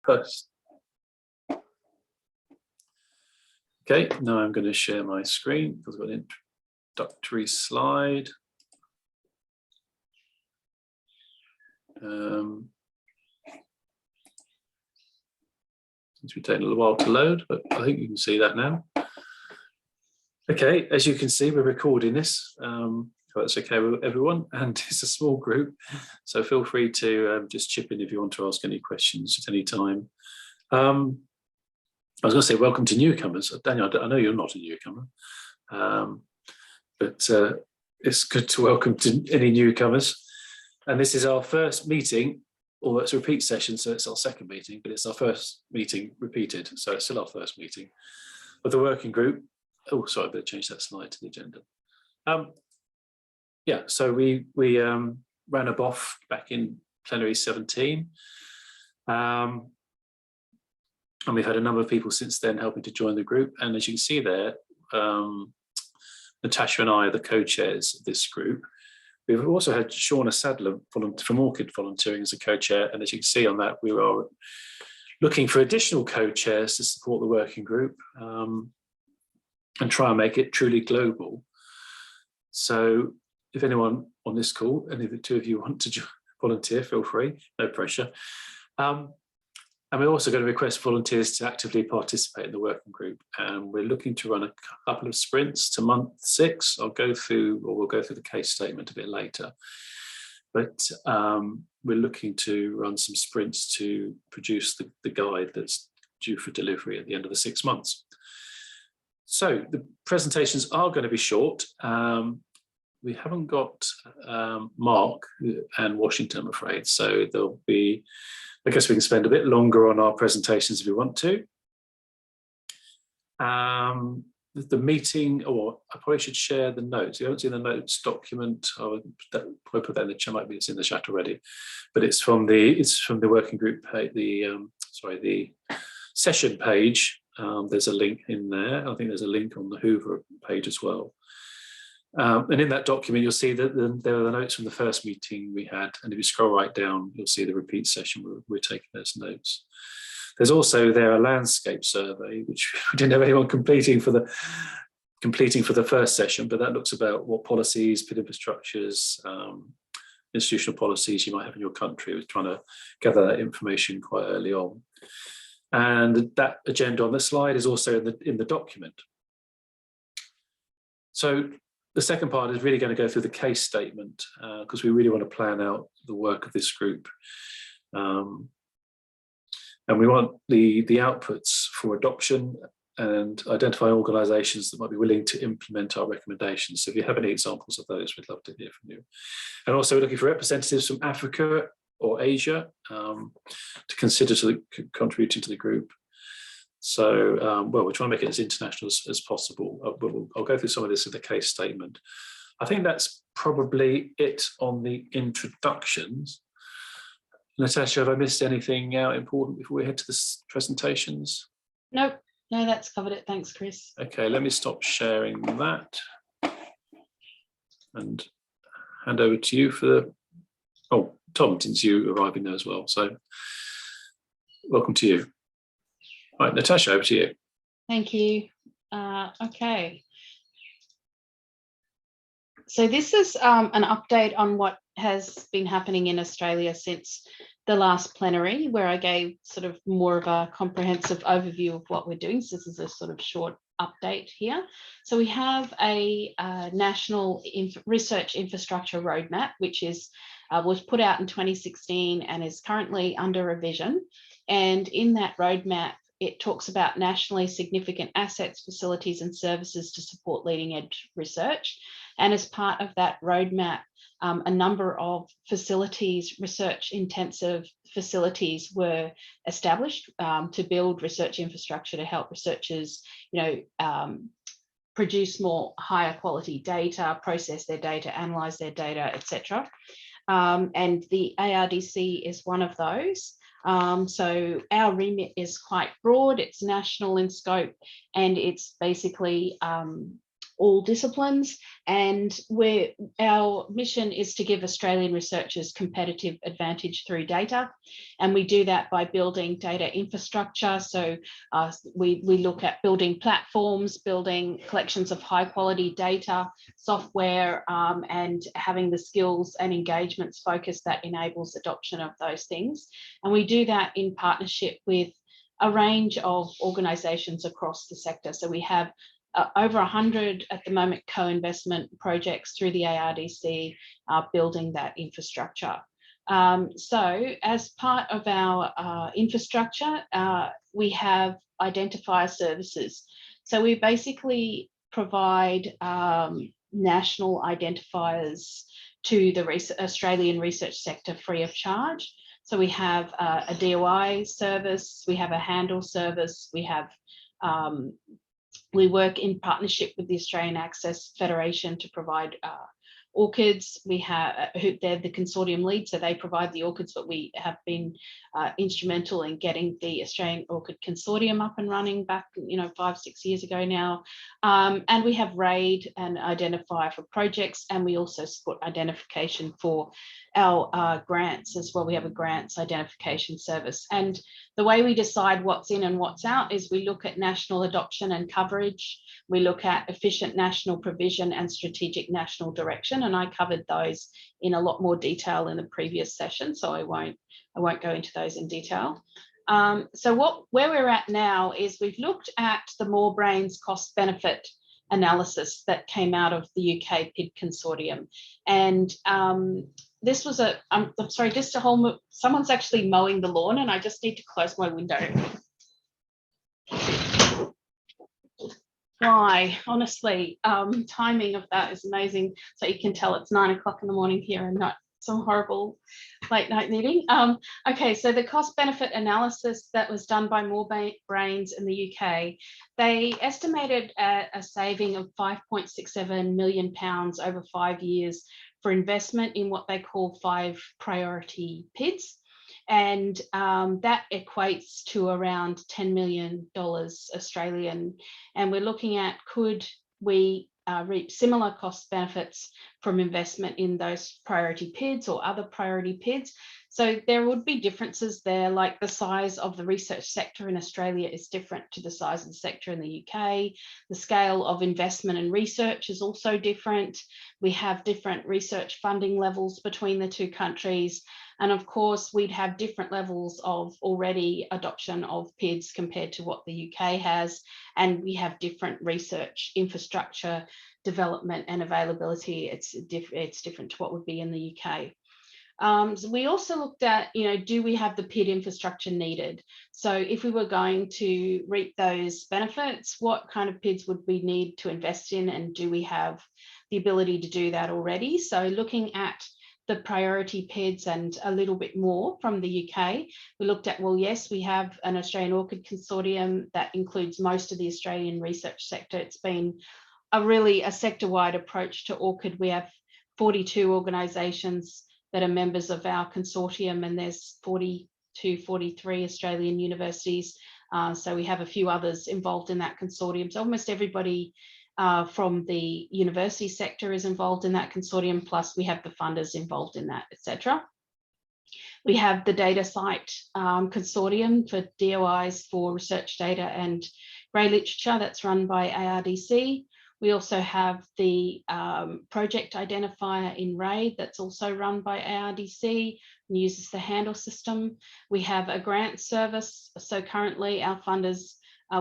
First. Okay, now I'm going to share my screen because I've got an introductory slide. Seems to be taking a little while to load, but I think you can see that now. Okay, as you can see, we're recording this. That's okay with everyone, and it's a small group, so feel free to just chip in if you want to ask any questions at any time. I was going to say welcome to newcomers. Daniel, I know you're not a newcomer, but it's good to welcome to any newcomers. And this is our first meeting, or it's a repeat session, so it's our second meeting, but it's our first meeting repeated, so it's still our first meeting of the working group. Oh, sorry, I better change that slide to the agenda. Yeah, so we ran a BOF back in plenary 17. And we've had a number of people since then helping to join the group. And as you can see there, Natasha and I are the co-chairs of this group. We've also had Shauna Sadler from Orchid volunteering as a co-chair. And as you can see on that, we are looking for additional co-chairs to support the working group and try and make it truly global. So if anyone on this call, any of the two of you want to volunteer, feel free, no pressure. And we're also going to request volunteers to actively participate in the working group. And we're looking to run a couple of sprints to month 6. We'll go through the case statement a bit later. But we're looking to run some sprints to produce the guide that's due for delivery at the end of the 6 months. So the presentations are going to be short. We haven't got Mark and Washington, I'm afraid. So there'll be, I guess we can spend a bit longer on our presentations if we want to. The meeting, or I probably should share the notes. You haven't seen the notes document. I would probably put that in the chat. Might be it's in the chat already, but it's from the working group page. The session page. There's a link in there. I think there's a link on the Hoover page as well. And in that document, you'll see that there are the notes from the first meeting we had. And if you scroll right down, you'll see the repeat session where we're taking those notes. There's also there a landscape survey, which we didn't have anyone completing for the first session, but that looks about what policies, PID infrastructures, institutional policies you might have in your country. We're trying to gather that information quite early on. And that agenda on the slide is also in the document. So the second part is really going to go through the case statement because we really want to plan out the work of this group. And we want the outputs for adoption and identify organisations that might be willing to implement our recommendations. So if you have any examples of those, we'd love to hear from you. And also we're looking for representatives from Africa or Asia to consider contributing to the group. So, well, we're trying to make it as international as possible. I'll go through some of this in the case statement. I think that's probably it on the introductions. Natasha, have I missed anything important before we head to the presentations? No, that's covered it. Thanks, Chris. Okay, let me stop sharing that and hand over to you for the, oh, Tom, since you arriving there as well. So welcome to you. Right, Natasha, over to you. Thank you. Okay. So this is an update on what has been happening in Australia since the last plenary, where I gave sort of more of a comprehensive overview of what we're doing. So this is a sort of short update here. So we have a national research infrastructure roadmap, which was put out in 2016 and is currently under revision. And in that roadmap, it talks about nationally significant assets, facilities and services to support leading edge research. And as part of that roadmap, a number of facilities, research intensive facilities were established to build research infrastructure to help researchers, produce more higher quality data, process their data, analyze their data, etc. And the ARDC is one of those. So our remit is quite broad, it's national in scope, and it's basically all disciplines, and our mission is to give Australian researchers competitive advantage through data, and we do that by building data infrastructure. So we look at building platforms, building collections of high quality data, software, and having the skills and engagements focus that enables adoption of those things. And we do that in partnership with a range of organisations across the sector. So we have over 100 at the moment co-investment projects through the ARDC building that infrastructure. So as part of our infrastructure, we have identifier services. So we basically provide national identifiers to the Australian research sector free of charge. So we have a DOI service, we have a handle service, we have we work in partnership with the Australian Access Federation to provide orchids. We have they're the consortium lead, so they provide the orchids, but we have been instrumental in getting the Australian Orchid Consortium up and running back, 5-6 years ago now. And we have RAID, an identifier for projects, and we also support identification for our grants as well. We have a grants identification service. And the way we decide what's in and what's out is we look at national adoption and coverage. We look at efficient national provision and strategic national direction. And I covered those in a lot more detail in the previous session, so I won't go into those in detail. So where we're at now is we've looked at the More Brains cost benefit analysis that came out of the UK PID Consortium. And this was I'm sorry, just a whole, someone's actually mowing the lawn and I just need to close my window. Why? Honestly, timing of that is amazing. So you can tell it's 9 o'clock in the morning here and not some horrible late night meeting. Okay, so the cost benefit analysis that was done by More Brains in the UK, they estimated a saving of £5.67 million over 5 years for investment in what they call 5 priority PIDs. And that equates to around $10 million Australian. And we're looking at, could we reap similar cost benefits from investment in those priority PIDs or other priority PIDs? So there would be differences there, like the size of the research sector in Australia is different to the size of the sector in the UK. The scale of investment in research is also different. We have different research funding levels between the two countries. And of course, we'd have different levels of already adoption of PIDs compared to what the UK has. And we have different research infrastructure development and availability. It's different to what would be in the UK. So we also looked at, do we have the PID infrastructure needed? So if we were going to reap those benefits, what kind of PIDs would we need to invest in? And do we have the ability to do that already? So looking at the priority PIDs and a little bit more from the UK, we looked at, well, yes, we have an Australian Orchid Consortium that includes most of the Australian research sector. It's been a sector-wide approach to orchid. We have 42 organisations that are members of our consortium, and there's 43 Australian universities. So we have a few others involved in that consortium. So almost everybody from the university sector is involved in that consortium, plus we have the funders involved in that, etc. We have the data site consortium for DOIs for research data and grey literature that's run by ARDC. We also have the project identifier in RAID that's also run by ARDC and uses the handle system. We have a grant service. So currently our funders,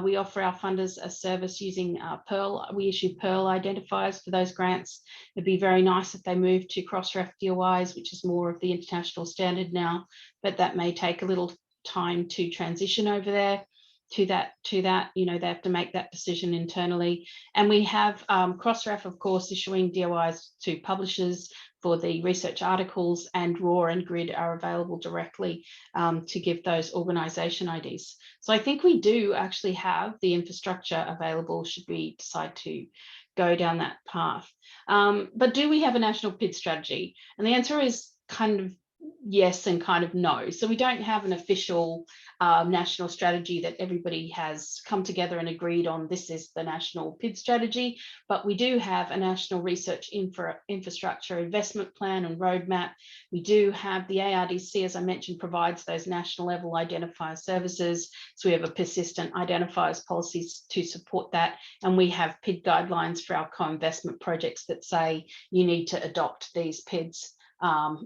we offer our funders a service using Pearl. We issue Pearl identifiers for those grants. It'd be very nice if they moved to Crossref DOIs, which is more of the international standard now, but that may take a little time to transition over there. To that, they have to make that decision internally. And we have Crossref, of course, issuing DOIs to publishers for the research articles, and RAW and GRID are available directly to give those organisation IDs. So I think we do actually have the infrastructure available should we decide to go down that path. But do we have a national PID strategy? And the answer is kind of yes and kind of no. So we don't have an official national strategy that everybody has come together and agreed on. This is the national PID strategy, but we do have a national research infrastructure investment plan and roadmap. We do have the ARDC, as I mentioned, provides those national level identifier services. So we have a persistent identifiers policies to support that. And we have PID guidelines for our co-investment projects that say you need to adopt these PIDs.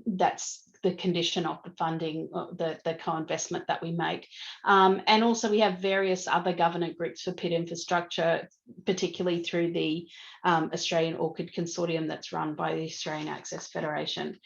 That's the condition of the funding, the co-investment that we make. And also we have various other governance groups for PID infrastructure, particularly through the Australian ORCID Consortium that's run by the Australian Access Federation.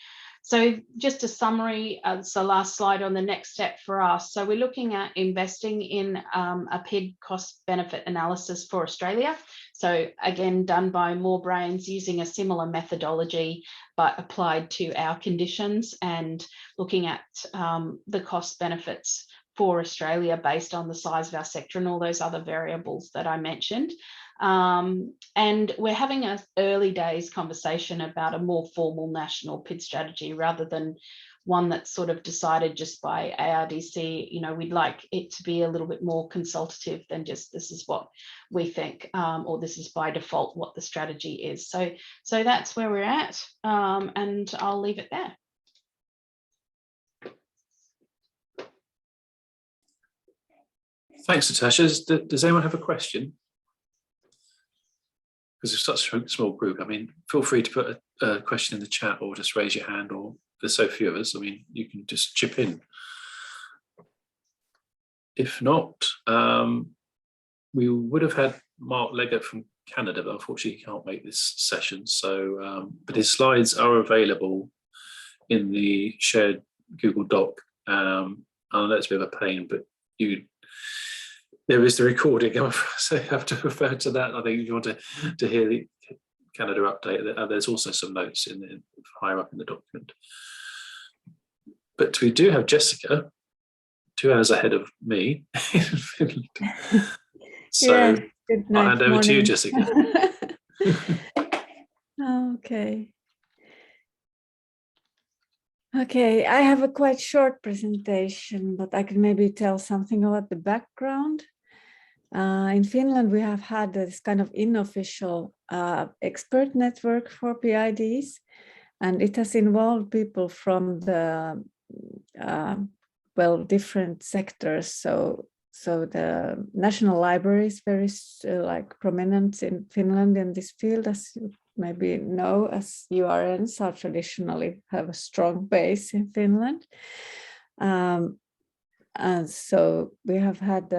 So just a summary, so last slide on the next step for us. So we're looking at investing in a PID cost benefit analysis for Australia. So again, done by More Brains using a similar methodology, but applied to our conditions and looking at the cost benefits for Australia based on the size of our sector and all those other variables that I mentioned. And we're having an early days conversation about a more formal national PID strategy rather than one that's sort of decided just by ARDC. You know, we'd like it to be a little bit more consultative than just this is what we think, or this is by default what the strategy is. So that's where we're at, and I'll leave it there. Thanks, Natasha. Does anyone have a question? Because it's such a small group. I mean, feel free to put a question in the chat or just raise your hand, or there's so few of us, I mean, you can just chip in. If not, we would have had Mark Leggett from Canada, but unfortunately he can't make this session. So, but his slides are available in the shared Google Doc. I know it's a bit of a pain, but there is the recording, so you have to refer to that. I think if you want to hear the Canada update, there's also some notes in higher up in the document. But we do have Jessica, 2 hours ahead of me in Finland. So yeah, good night, I'll hand over to you, Jessica. Okay. Okay, I have a quite short presentation, but I can maybe tell something about the background. In Finland, we have had this kind of unofficial expert network for PIDs, and it has involved people from the different sectors. So the National Library is very prominent in Finland in this field, as you maybe know, as URNs are traditionally have a strong base in Finland. And so we have had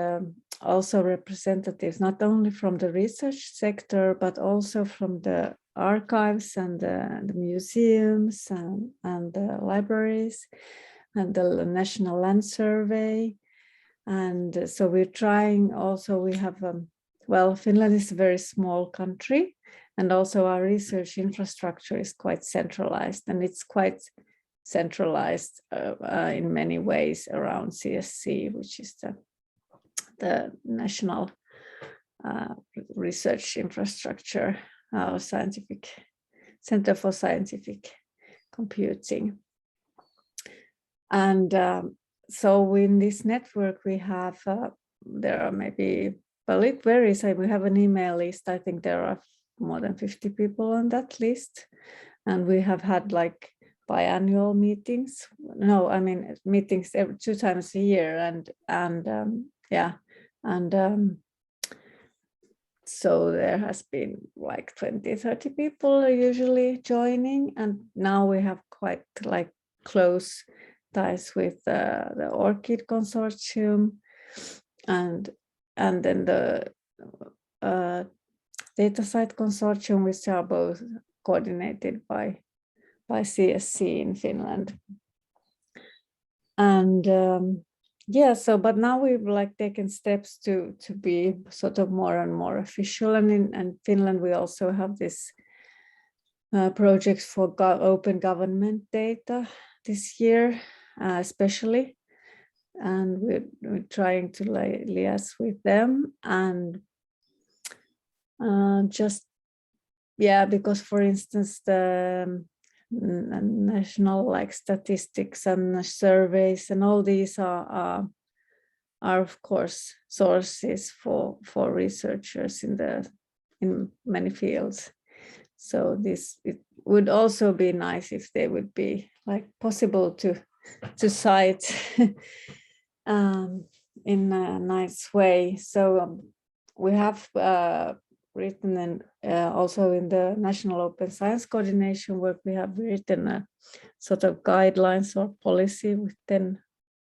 also representatives not only from the research sector, but also from the archives and the museums and the libraries and the National Land Survey. And so we're trying also, we have, Finland is a very small country, and also our research infrastructure is quite centralized, and it's quite centralized in many ways around CSC, which is the National Research Infrastructure, our scientific Center for Scientific Computing. And so in this network we have, there are maybe, well, it varies. We have an email list. I think there are more than 50 people on that list. And we have had like biannual meetings. No, I mean meetings 2 times a year, so there has been like 20-30 people usually joining, and now we have quite like close ties with the ORCID Consortium, and then the DataCite Consortium, which are both coordinated by CSC in Finland. And but now we've like taken steps to be sort of more and more official. And in Finland, we also have this projects for open government data this year, especially. And we're trying to liaise with them, and because for instance, national like statistics and surveys, and all these are of course sources for researchers in many fields. So it would also be nice if they would be like possible to cite in a nice way. So we have written, and also in the National Open Science Coordination work, we have written a sort of guidelines or policy with 10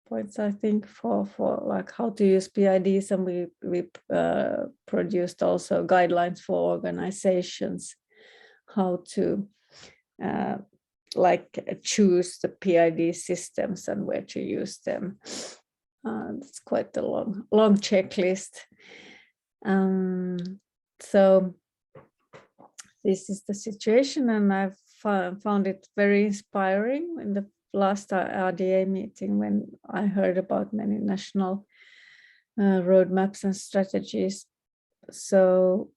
points, I think, for like how to use PIDs, and we produced also guidelines for organizations how to like choose the PID systems and where to use them. It's quite a long checklist. So this is the situation, and I've found it very inspiring in the last RDA meeting when I heard about many national roadmaps and strategies. So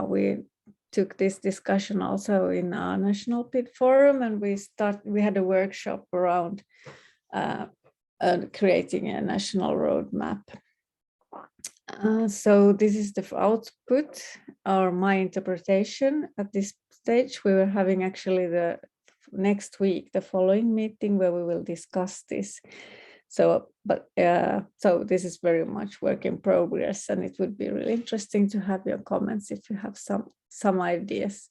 we took this discussion also in our National PID forum, and we had a workshop around creating a national roadmap. So this is the output, or my interpretation at this stage. We were having actually the next week, the following meeting, where we will discuss this. So, so this is very much work in progress, and it would be really interesting to have your comments if you have some ideas.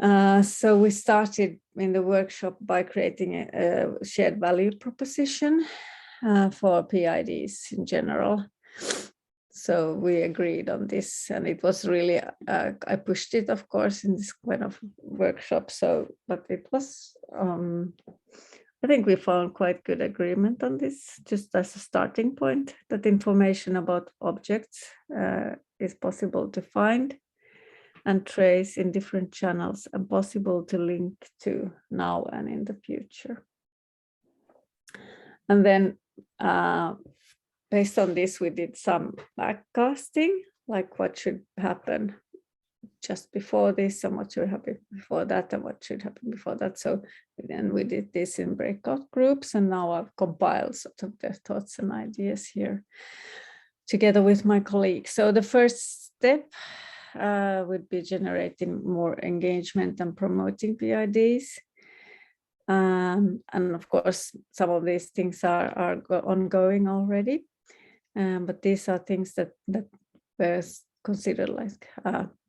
So we started in the workshop by creating a shared value proposition for PIDs in general. So we agreed on this, and it was really, I pushed it, of course, in this kind of workshop. So, but it was, I think we found quite good agreement on this, just as a starting point, that information about objects is possible to find and trace in different channels, and possible to link to now and in the future. And then based on this, we did some backcasting, like what should happen just before this, and what should happen before that, and what should happen before that. So then we did this in breakout groups, and now I've compiled sort of their thoughts and ideas here together with my colleagues. So the first step would be generating more engagement and promoting PIDs. And of course, some of these things are ongoing already. But these are things that were considered like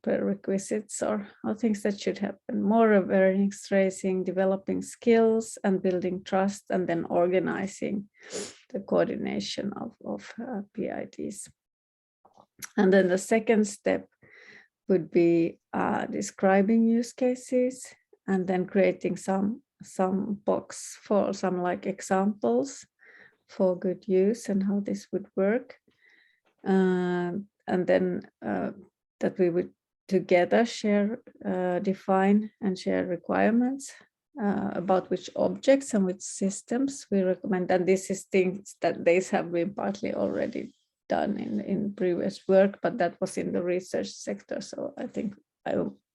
prerequisites or things that should happen. More awareness raising, developing skills and building trust, and then organizing the coordination of PIDs. And then the second step would be describing use cases, and then creating some box for some like examples for good use and how this would work. And then that we would together share, define and share requirements about which objects and which systems we recommend. And this is things that these have been partly already done in previous work, but that was in the research sector. So I think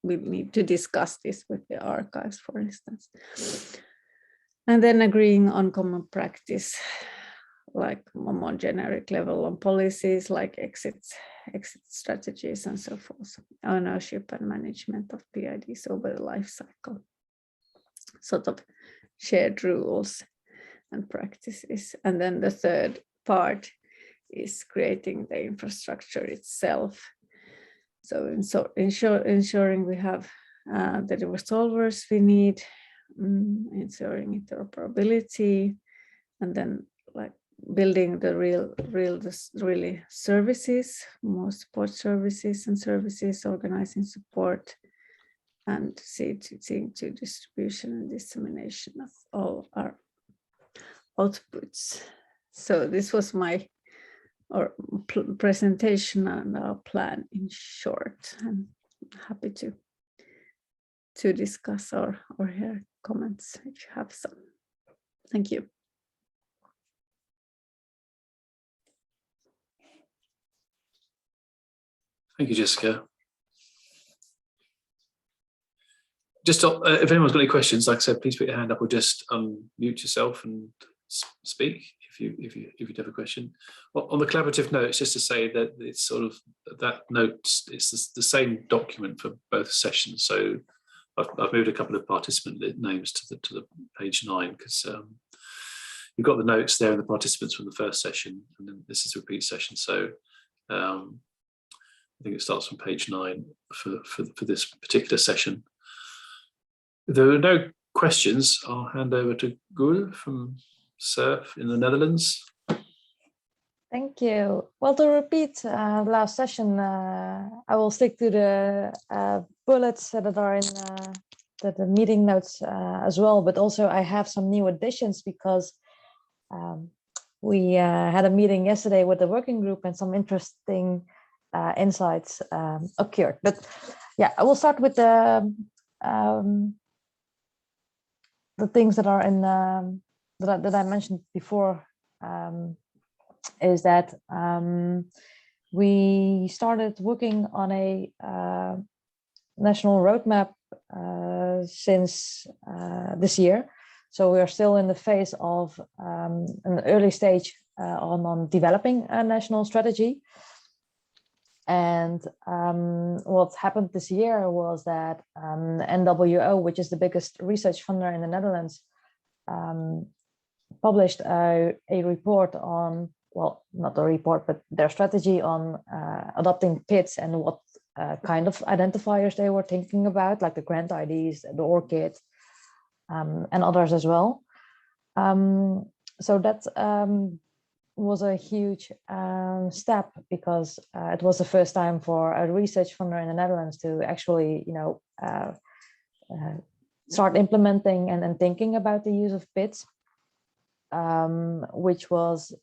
we need to discuss this with the archives, for instance. And then agreeing on common practice, like a more generic level on policies like exit strategies and so forth, ownership and management of PIDs over the life cycle, sort of shared rules and practices. And then the third part is creating the infrastructure itself. So ensuring we have the resolvers we need, ensuring interoperability, and then like building the really services, more support services and services, organizing support, and seeing to distribution and dissemination of all our outputs. So this was my presentation and our plan in short. I'm happy to discuss or hear comments if you have some. Thank you. Thank you, Jessica. Just if anyone's got any questions, like I said, please put your hand up or just unmute yourself and speak if you have a question. On the collaborative notes, just to say that it's sort of that notes, it's the same document for both sessions. So I've moved a couple of participant names to the page 9 because you've got the notes there and the participants from the first session, and then this is a repeat session. So I think it starts from page 9 for this particular session. If there are no questions, I'll hand over to Gul from SURF in the Netherlands. Thank you. Well, to repeat the last session, I will stick to the bullets that are in the meeting notes as well, but also I have some new additions because we had a meeting yesterday with the working group and some interesting insights occurred. But yeah, I will start with the things that are in that I mentioned before. Is that we started working on a national roadmap since this year. So we are still in the phase of an early stage on developing a national strategy. And what happened this year was that NWO, which is the biggest research funder in the Netherlands, published a report on, well, not a report, but their strategy on adopting PIDs and what kind of identifiers they were thinking about, like the grant IDs, the ORCID, and others as well. So that was a huge step because it was the first time for a research funder in the Netherlands to actually, start implementing and thinking about the use of PIDs, which was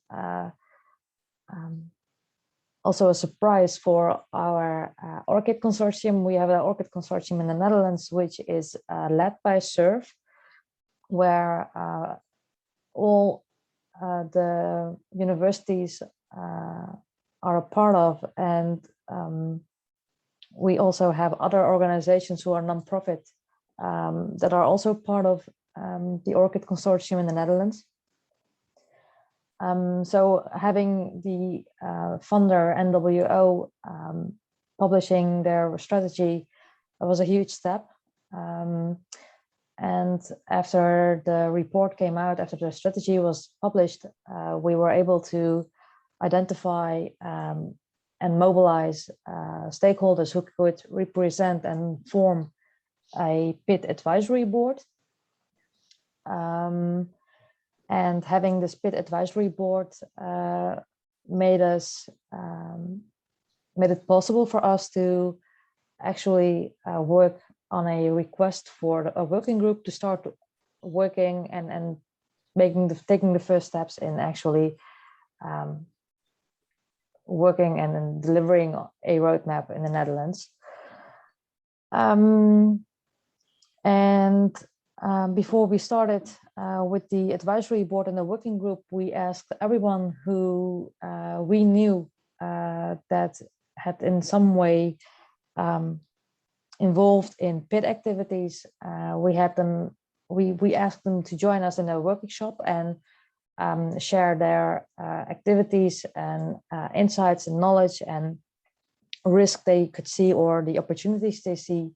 also a surprise for our ORCID consortium. We have an ORCID consortium in the Netherlands, which is led by SURF, where all the universities are a part of, and we also have other organizations who are non-profit that are also part of the ORCID consortium in the Netherlands. So having the funder NWO publishing their strategy was a huge step. And after the report came out, after the strategy was published, we were able to identify and mobilize stakeholders who could represent and form a PID advisory board. And having this PID advisory board made it possible for us to actually work on a request for a working group to start working and taking the first steps in actually working and delivering a roadmap in the Netherlands. Before we started with the advisory board and the working group, we asked everyone who we knew that had in some way involved in PID activities. We asked them to join us in a workshop and share their activities and insights and knowledge and risk they could see or the opportunities they see,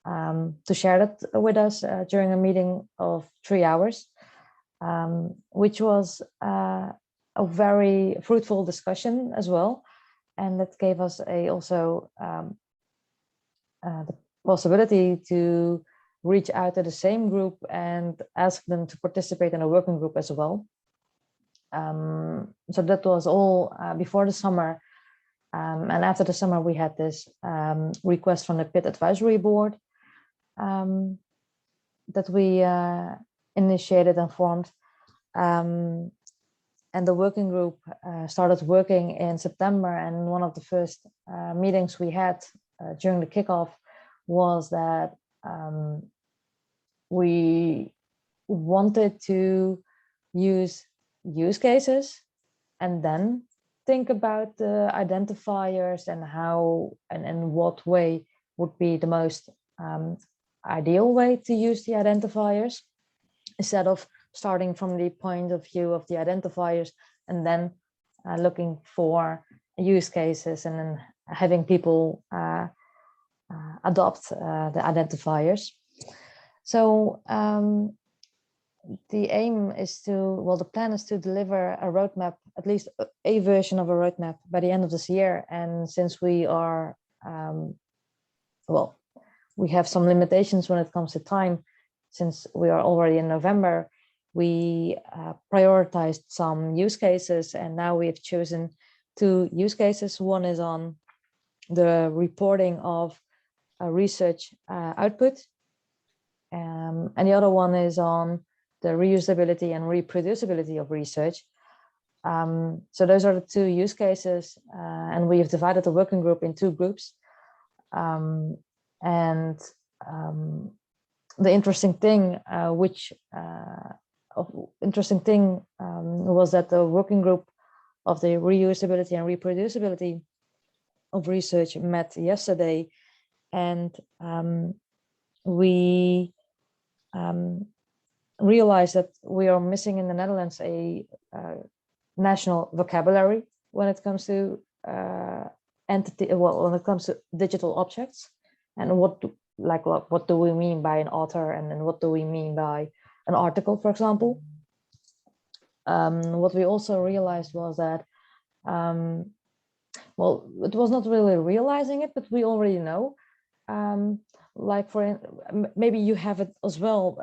to share that with us during a meeting of 3 hours, which was a very fruitful discussion as well. And that gave us also the possibility to reach out to the same group and ask them to participate in a working group as well. So that was all before the summer. And after the summer, we had this request from the PID advisory board that we initiated and formed. And the working group started working in September. And one of the first meetings we had during the kickoff was that we wanted to use cases and then think about the identifiers and how and in what way would be the most ideal way to use the identifiers, instead of starting from the point of view of the identifiers and then looking for use cases and then having people adopt the identifiers. So the aim is to, well, the plan is to deliver a roadmap, at least a version of a roadmap by the end of this year. And since we are, well, we have some limitations when it comes to time, since we are already in November, we prioritized some use cases, and now we have chosen 2 use cases. One is on the reporting of research output, and the other one is on the reusability and reproducibility of research. So those are the 2 use cases, and we have divided the working group in 2 groups. The interesting thing, was that the working group of the reusability and reproducibility of research met yesterday, and we realized that we are missing in the Netherlands a national vocabulary when it comes to when it comes to digital objects, and what do we mean by an author, and then what do we mean by an article, for example. What we also realized was that, well, it was not really realizing it, but we already know. Maybe you have it as well.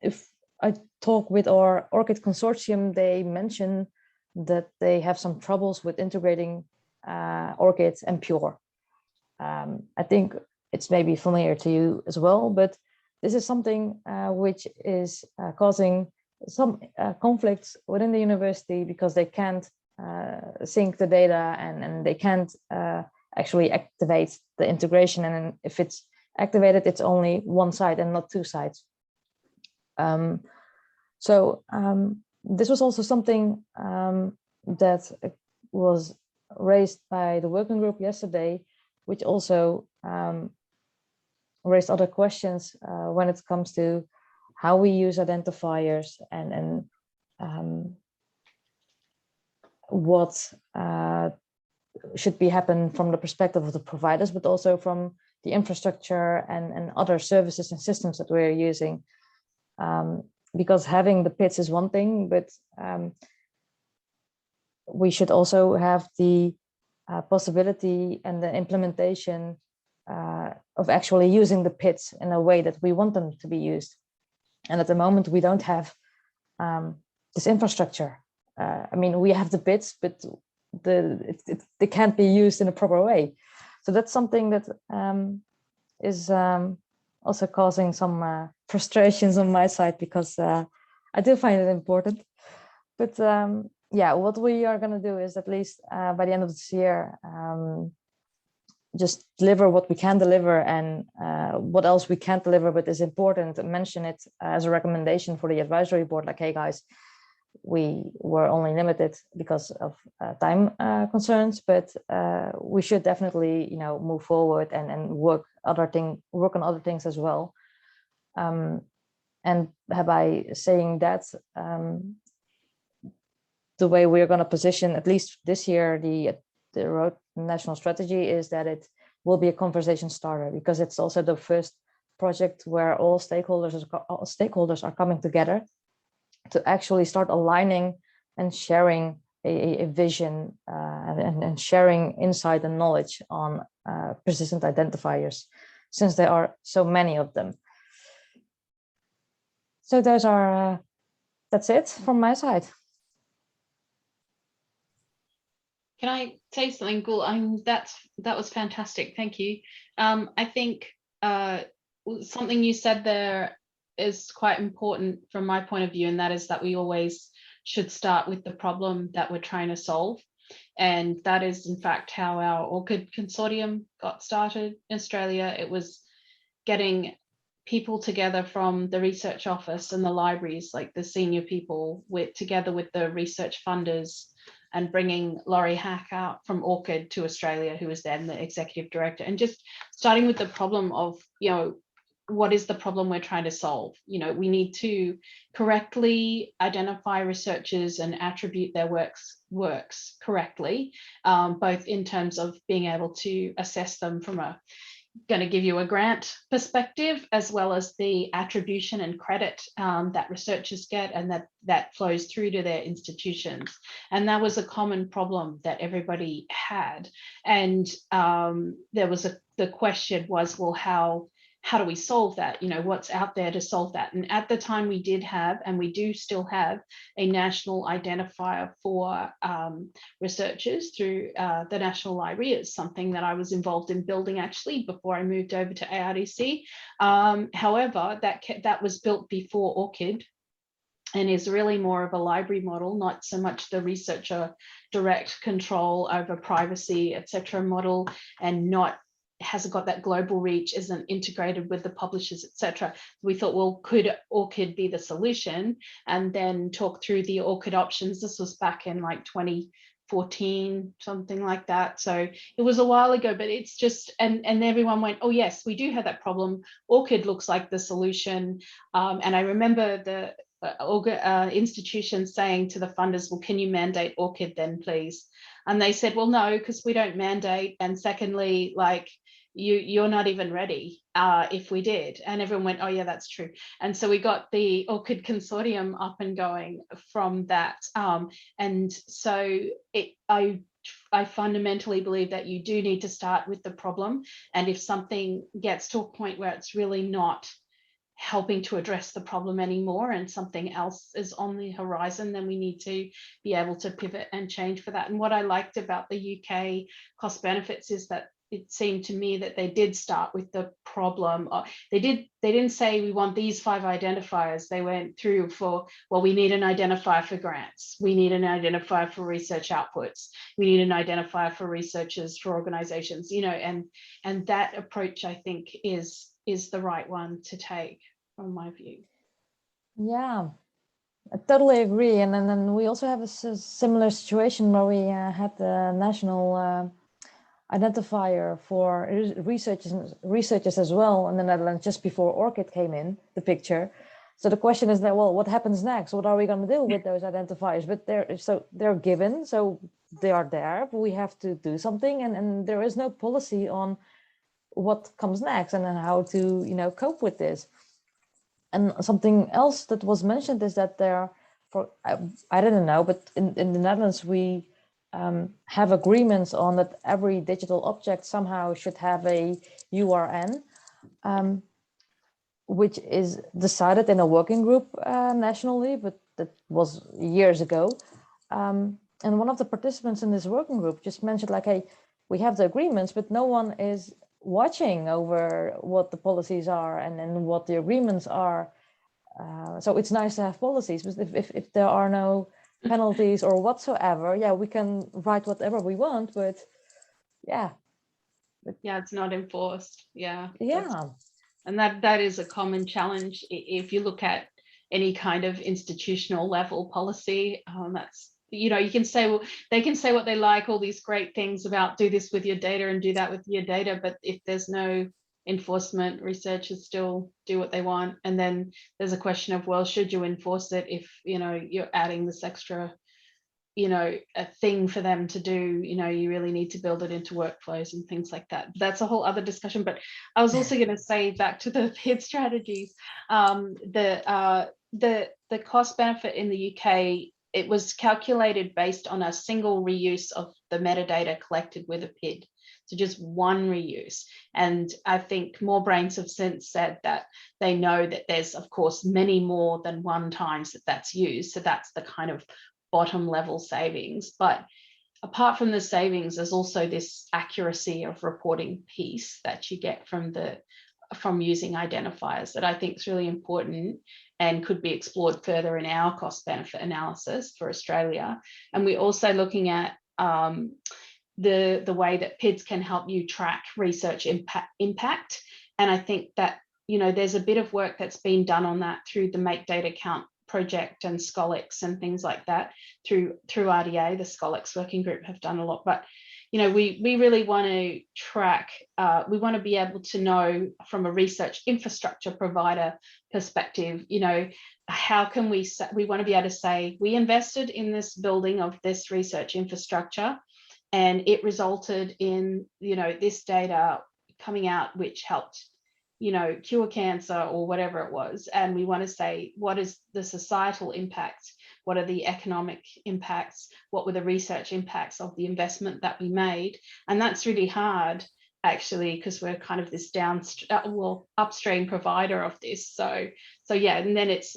If I talk with our ORCID consortium, they mention that they have some troubles with integrating ORCID and Pure. I think it's maybe familiar to you as well, but this is something which is causing some conflicts within the university, because they can't sync the data, and they can't actually activate the integration. And if it's activated, it's only one side and not 2 sides. This was also something that was raised by the working group yesterday, which also raised other questions when it comes to how we use identifiers, and what should be happen from the perspective of the providers, but also from the infrastructure and other services and systems that we're using. Because having the PIDs is one thing, but we should also have the possibility and the implementation of actually using the PIDs in a way that we want them to be used. And at the moment, we don't have this infrastructure. I mean, we have the PIDs, but they can't be used in a proper way. So that's something that is also causing some frustrations on my side, because I do find it important. But yeah, what we are going to do is, at least by the end of this year, just deliver what we can deliver, and what else we can't deliver but is important, mention it as a recommendation for the advisory board, like, hey guys, we were only limited because of time concerns, but we should definitely, you know, move forward and work on other things as well. And by saying that, the way we're going to position, at least this year, the road national strategy, is that it will be a conversation starter, because it's also the first project where all stakeholders are coming together to actually start aligning and sharing a vision and sharing insight and knowledge on persistent identifiers, since there are so many of them. So those are, that's it from my side. Can I say something, Gul? That was fantastic. Thank you. I think something you said there is quite important from my point of view, and that is that we always should start with the problem that we're trying to solve. And that is, in fact, how our ORCID consortium got started in Australia. It was getting people together from the research office and the libraries, like the senior people, together with the research funders, and bringing Laurie Hack out from ORCID to Australia, who was then the executive director, and just starting with the problem of, you know, what is the problem we're trying to solve? You know, we need to correctly identify researchers and attribute their works correctly, both in terms of being able to assess them from a going to give you a grant perspective, as well as the attribution and credit that researchers get, and that flows through to their institutions. And that was a common problem that everybody had. And there was the question was, well, how do we solve that? You know, what's out there to solve that? And at the time we did have, and we do still have, a national identifier for researchers through the National Library. It's something that I was involved in building actually before I moved over to ARDC. However, that was built before ORCID, and is really more of a library model, not so much the researcher direct control over privacy, etc. model, and hasn't got that global reach, isn't integrated with the publishers, etc. We thought, well, could ORCID be the solution? And then talk through the ORCID options. This was back in like 2014, something like that. So it was a while ago, but it's just, and everyone went, oh yes, we do have that problem. ORCID looks like the solution. And I remember the institutions saying to the funders, well, can you mandate ORCID then, please? And they said, well, no, because we don't mandate. And secondly, like, you're not even ready if we did. And everyone went, oh yeah, that's true. And so we got the ORCID Consortium up and going from that. And so I fundamentally believe that you do need to start with the problem. And if something gets to a point where it's really not helping to address the problem anymore and something else is on the horizon, then we need to be able to pivot and change for that. And what I liked about the UK cost benefits is that it seemed to me that they did start with the problem. They didn't say we want these 5 identifiers. They went through for, well, we need an identifier for grants. We need an identifier for research outputs. We need an identifier for researchers, for organizations, you know, and that approach, I think, is the right one to take from my view. Yeah, I totally agree. And then we also have a similar situation where we had the national identifier for researchers as well in the Netherlands just before ORCID came in the picture. So the question is that, well, what happens next? What are we going to do with those identifiers? But they're given, so they are there, but we have to do something, and there is no policy on what comes next and then how to, you know, cope with this. And something else that was mentioned is that I didn't know, but in the Netherlands we have agreements on that every digital object somehow should have a URN, which is decided in a working group nationally, but that was years ago. And one of the participants in this working group just mentioned, like, hey, we have the agreements, but no one is watching over what the policies are and what the agreements are. So it's nice to have policies, but if there are no penalties or whatsoever, yeah, we can write whatever we want, but yeah. Yeah, it's not enforced. Yeah. Yeah. And that is a common challenge. If you look at any kind of institutional level policy, that's, you know, you can say, well, they can say what they like, all these great things about do this with your data and do that with your data, but if there's no enforcement, researchers still do what they want. And then there's a question of, well, should you enforce it if, you know, you're adding this extra, you know, a thing for them to do, you know, you really need to build it into workflows and things like that. That's a whole other discussion. But I was also going to say, back to the PID strategies, the cost benefit in the UK, it was calculated based on a single reuse of the metadata collected with a PID. So just one reuse. And I think more brains have since said that they know that there's, of course, many more than one times that's used. So that's the kind of bottom level savings. But apart from the savings, there's also this accuracy of reporting piece that you get from using identifiers that I think is really important and could be explored further in our cost benefit analysis for Australia. And we're also looking at the way that PIDs can help you track research impact. And I think that, you know, there's a bit of work that's been done on that through the Make Data Count project and Scholix and things like that through RDA. The Scholix working group have done a lot, but you know, we really want to track, we want to be able to know from a research infrastructure provider perspective, you know, how can we want to be able to say, we invested in this building of this research infrastructure, and it resulted in, you know, this data coming out, which helped, you know, cure cancer or whatever it was. And we want to say, what is the societal impact? What are the economic impacts? What were the research impacts of the investment that we made? And that's really hard, actually, because we're kind of this upstream provider of this. So yeah, and then it's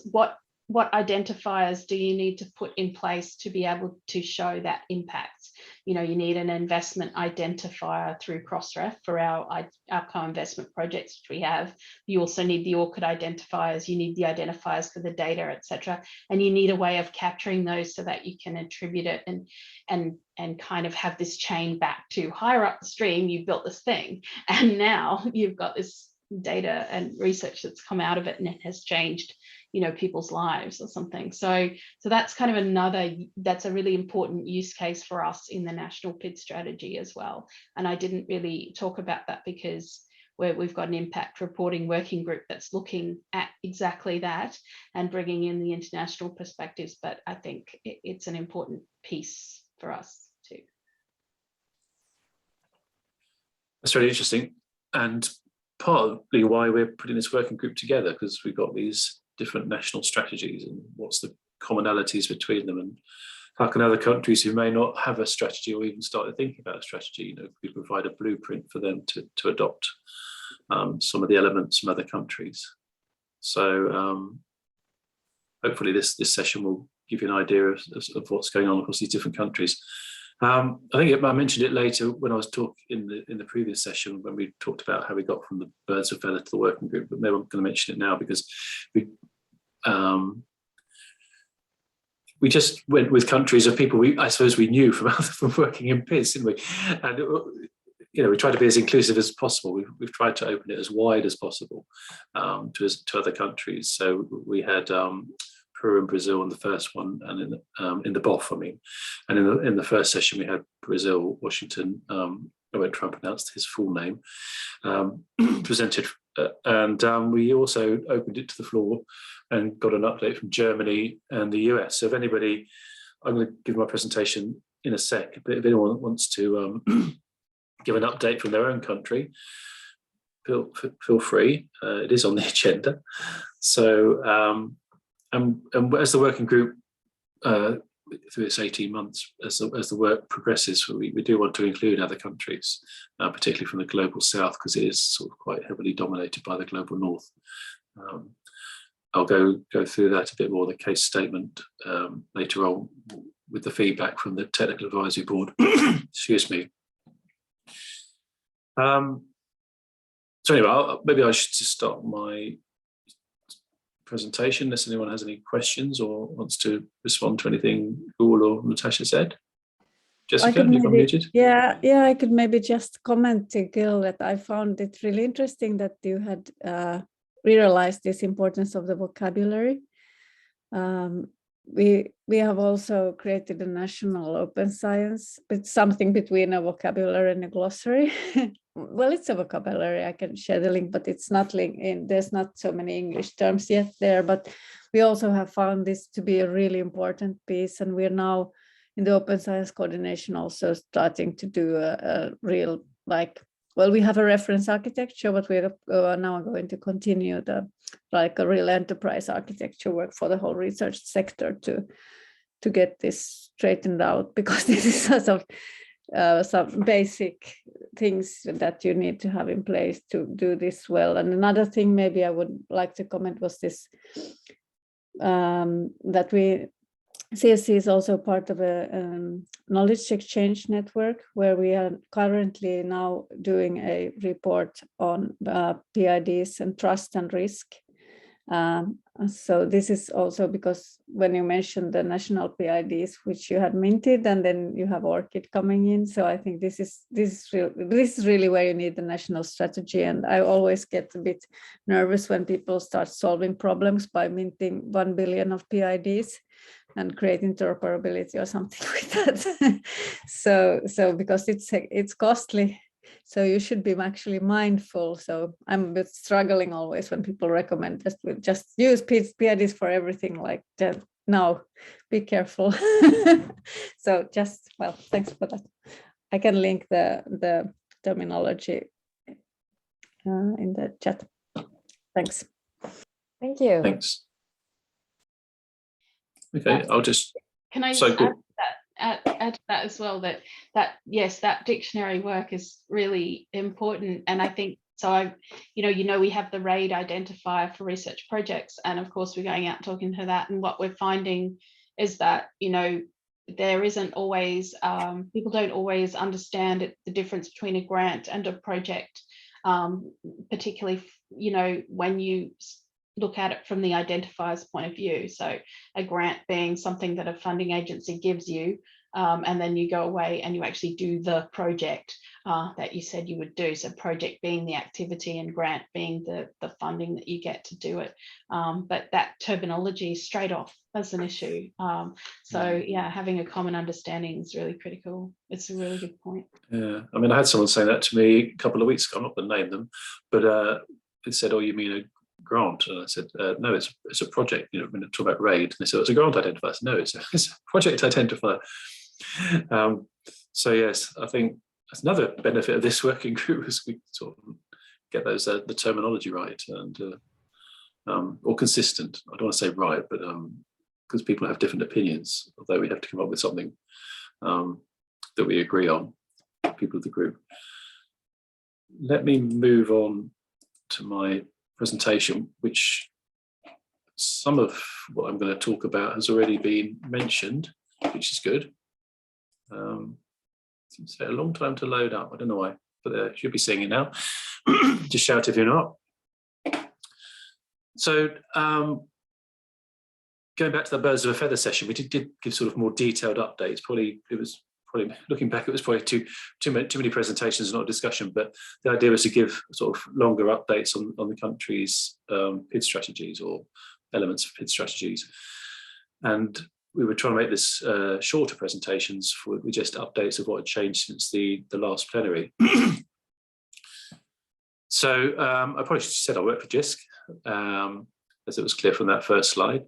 what identifiers do you need to put in place to be able to show that impact? You know, you need an investment identifier through Crossref for our co-investment projects, which we have. You also need the ORCID identifiers, you need the identifiers for the data, etc. And you need a way of capturing those so that you can attribute it and kind of have this chain back to higher up the stream. You've built this thing, and now you've got this data and research that's come out of it, and it has changed, you know, people's lives or something. So that's kind of that's a really important use case for us in the National PID strategy as well. And I didn't really talk about that because we've got an impact reporting working group that's looking at exactly that and bringing in the international perspectives. But I think it's an important piece for us too. That's really interesting, and partly why we're putting this working group together, because we've got these different national strategies and what's the commonalities between them, and how can other countries who may not have a strategy or even started thinking about a strategy, you know, we provide a blueprint for them to adopt some of the elements from other countries. So hopefully this session will give you an idea of what's going on across these different countries. I think I mentioned it later when I was talking in the previous session when we talked about how we got from the birds of feather to the working group, but maybe I'm going to mention it now because we just went with countries of people I suppose we knew from working in PIDs, didn't we? And you know, we try to be as inclusive as possible. We've tried to open it as wide as possible to other countries. So we had Peru and Brazil in the first one, and in the BOF, I mean, and in the first session we had Brazil, Washington. I won't try and pronounce his full name. Presented, and we also opened it to the floor and got an update from Germany and the US. So if anybody, I'm going to give my presentation in a sec, but if anyone wants to give an update from their own country, feel free. It is on the agenda. So. And as the working group, through its 18 months, as the work progresses, we do want to include other countries, particularly from the global south, because it is sort of quite heavily dominated by the global north. I'll go through that a bit more, the case statement later on with the feedback from the Technical Advisory Board. Excuse me. So anyway, maybe I should just start my presentation unless anyone has any questions or wants to respond to anything Gul or Natasha said. Jessica, you're unmuted. Yeah, I could maybe just comment to Gil that I found it really interesting that you had realized this importance of the vocabulary. We have also created a national open science, but something between a vocabulary and a glossary. Well, it's a vocabulary, I can share the link, but it's not linked in, there's not so many English terms yet there, but we also have found this to be a really important piece, and we're now in the open science coordination also starting to do a real, like, well, we have a reference architecture, but we are now going to continue a real enterprise architecture work for the whole research sector to get this straightened out, because this is sort of some basic things that you need to have in place to do this well. And another thing maybe I would like to comment was this, that CSC is also part of a knowledge exchange network, where we are currently now doing a report on PIDs and trust and risk. So this is also because when you mentioned the national PIDs, which you had minted, and then you have ORCID coming in. So I think this is really where you need the national strategy. And I always get a bit nervous when people start solving problems by minting 1 billion of PIDs, and create interoperability or something with that. so because it's costly, so you should be actually mindful. So I'm a bit struggling always when people recommend just use PIDs for everything, like that. No, be careful. So just, well, thanks for that. I can link the terminology in the chat. Thanks. Thank you. Thanks. Okay, I'll just. Can I just add to that as well, that yes, that dictionary work is really important, and I think so. We have the RAID identifier for research projects, and of course we're going out talking to that, and what we're finding is that there isn't always people don't always understand the difference between a grant and a project, particularly when you look at it from the identifier's point of view. So a grant being something that a funding agency gives you, and then you go away and you actually do the project that you said you would do. So project being the activity and grant being the funding that you get to do it. But that terminology straight off as an issue. So yeah, having a common understanding is really critical. It's a really good point. Yeah, I mean, I had someone say that to me a couple of weeks ago. I'm not going to name them, but it said, "Oh, you mean a grant?" And I said, "No, it's a project. We're going to talk about RAID." And they said, "It's a grant identifier." I said, "No, it's a project identifier." So yes, I think that's another benefit of this working group, is we sort of get those the terminology right and or consistent. I don't want to say right, but because people have different opinions, although we have to come up with something that we agree on, people of the group. Let me move on to my presentation, which some of what I'm going to talk about has already been mentioned, which is good. Seems to take a long time to load up. I don't know why, but you should be seeing it now. Just shout if you're not. So going back to the birds of a feather session, we did give sort of more detailed updates. Probably looking back, it was probably too many presentations, not a discussion. But the idea was to give sort of longer updates on the country's PID strategies or elements of PID strategies, and we were trying to make this shorter presentations with just updates of what had changed since the last plenary. So I probably should have said I work for JISC, as it was clear from that first slide.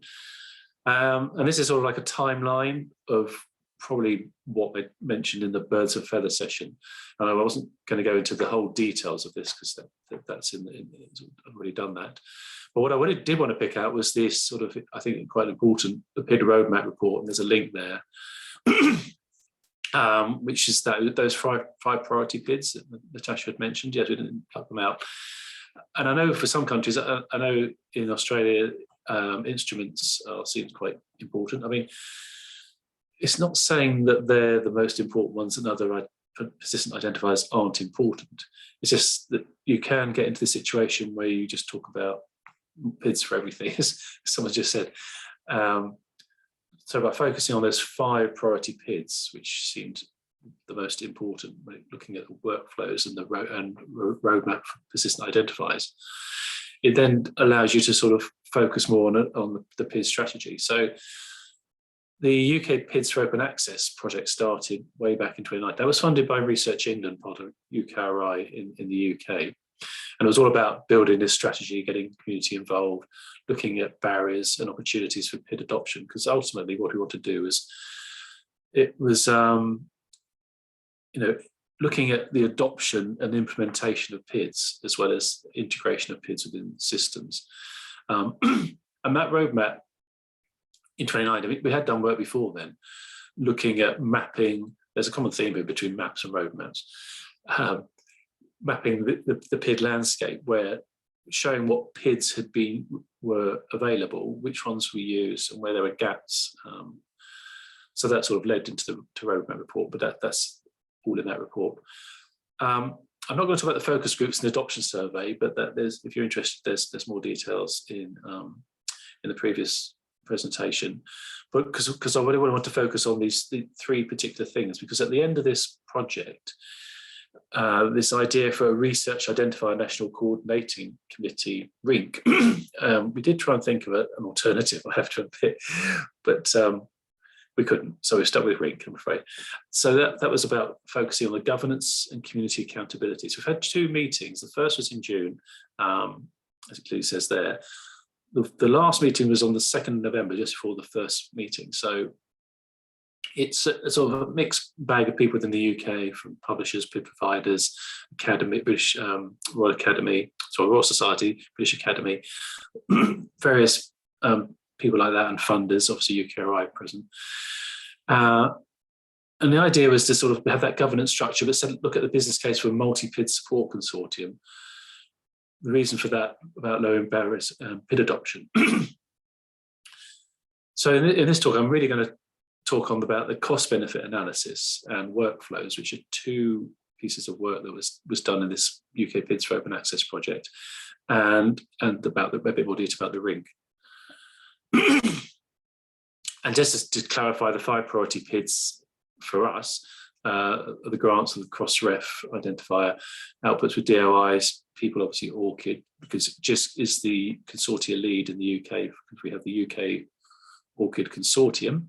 And this is sort of like a timeline of probably what they mentioned in the birds of feather session. And I wasn't going to go into the whole details of this because that's I've already done that. But what I did want to pick out was this sort of, I think, quite important, the PID roadmap report, and there's a link there, which is those five priority PIDs that Natasha had mentioned. Yes, we didn't pluck them out. And I know for some countries, I know in Australia, instruments are seen quite important. I mean, it's not saying that they're the most important ones and other persistent identifiers aren't important. It's just that you can get into the situation where you just talk about PIDs for everything, as someone just said. So by focusing on those 5 priority PIDs, which seemed the most important when looking at the workflows and the roadmap for persistent identifiers, it then allows you to sort of focus more on the PID strategy. So the UK PIDs for Open Access project started way back in 2009. That was funded by Research England, part of UKRI in the UK. And it was all about building this strategy, getting community involved, looking at barriers and opportunities for PID adoption, because ultimately what we want to do is, looking at the adoption and implementation of PIDs, as well as integration of PIDs within systems. And that roadmap in 2009, we had done work before then, looking at mapping. There's a common theme here between maps and roadmaps. Mapping the PID landscape, where showing what PIDs were available, which ones we use, and where there were gaps. So that sort of led into the roadmap report, but that's all in that report. I'm not going to talk about the focus groups and the adoption survey, but if you're interested, there's more details in the previous presentation. But because I really want to focus on the 3 particular things, because at the end of this project, this idea for a research identifier national coordinating committee, RINC, we did try and think of an alternative, I have to admit, but we couldn't, so we stuck with RINC, I'm afraid. So that was about focusing on the governance and community accountability. So we've had 2 meetings. The first was in June, as it clearly says there. The last meeting was on the 2nd of November, just before the first meeting. So it's a sort of a mixed bag of people within the UK, from publishers, PID providers, Academy, British Royal Academy, sorry, Royal Society, British Academy, various people like that, and funders, obviously UKRI present. And the idea was to sort of have that governance structure, but look at the business case for a multi-PID support consortium. The reason for that, about lowering barriers, PID adoption. So in this talk, I'm really going to talk on about the cost-benefit analysis and workflows, which are 2 pieces of work that was done in this UK PIDs for Open Access project, and about a bit more detail about the RINC. And just to clarify, the 5 priority PIDs for us, the grants of the cross-ref identifier, outputs with DOIs, people obviously ORCID, because it just is the consortia lead in the UK, because we have the UK ORCID Consortium.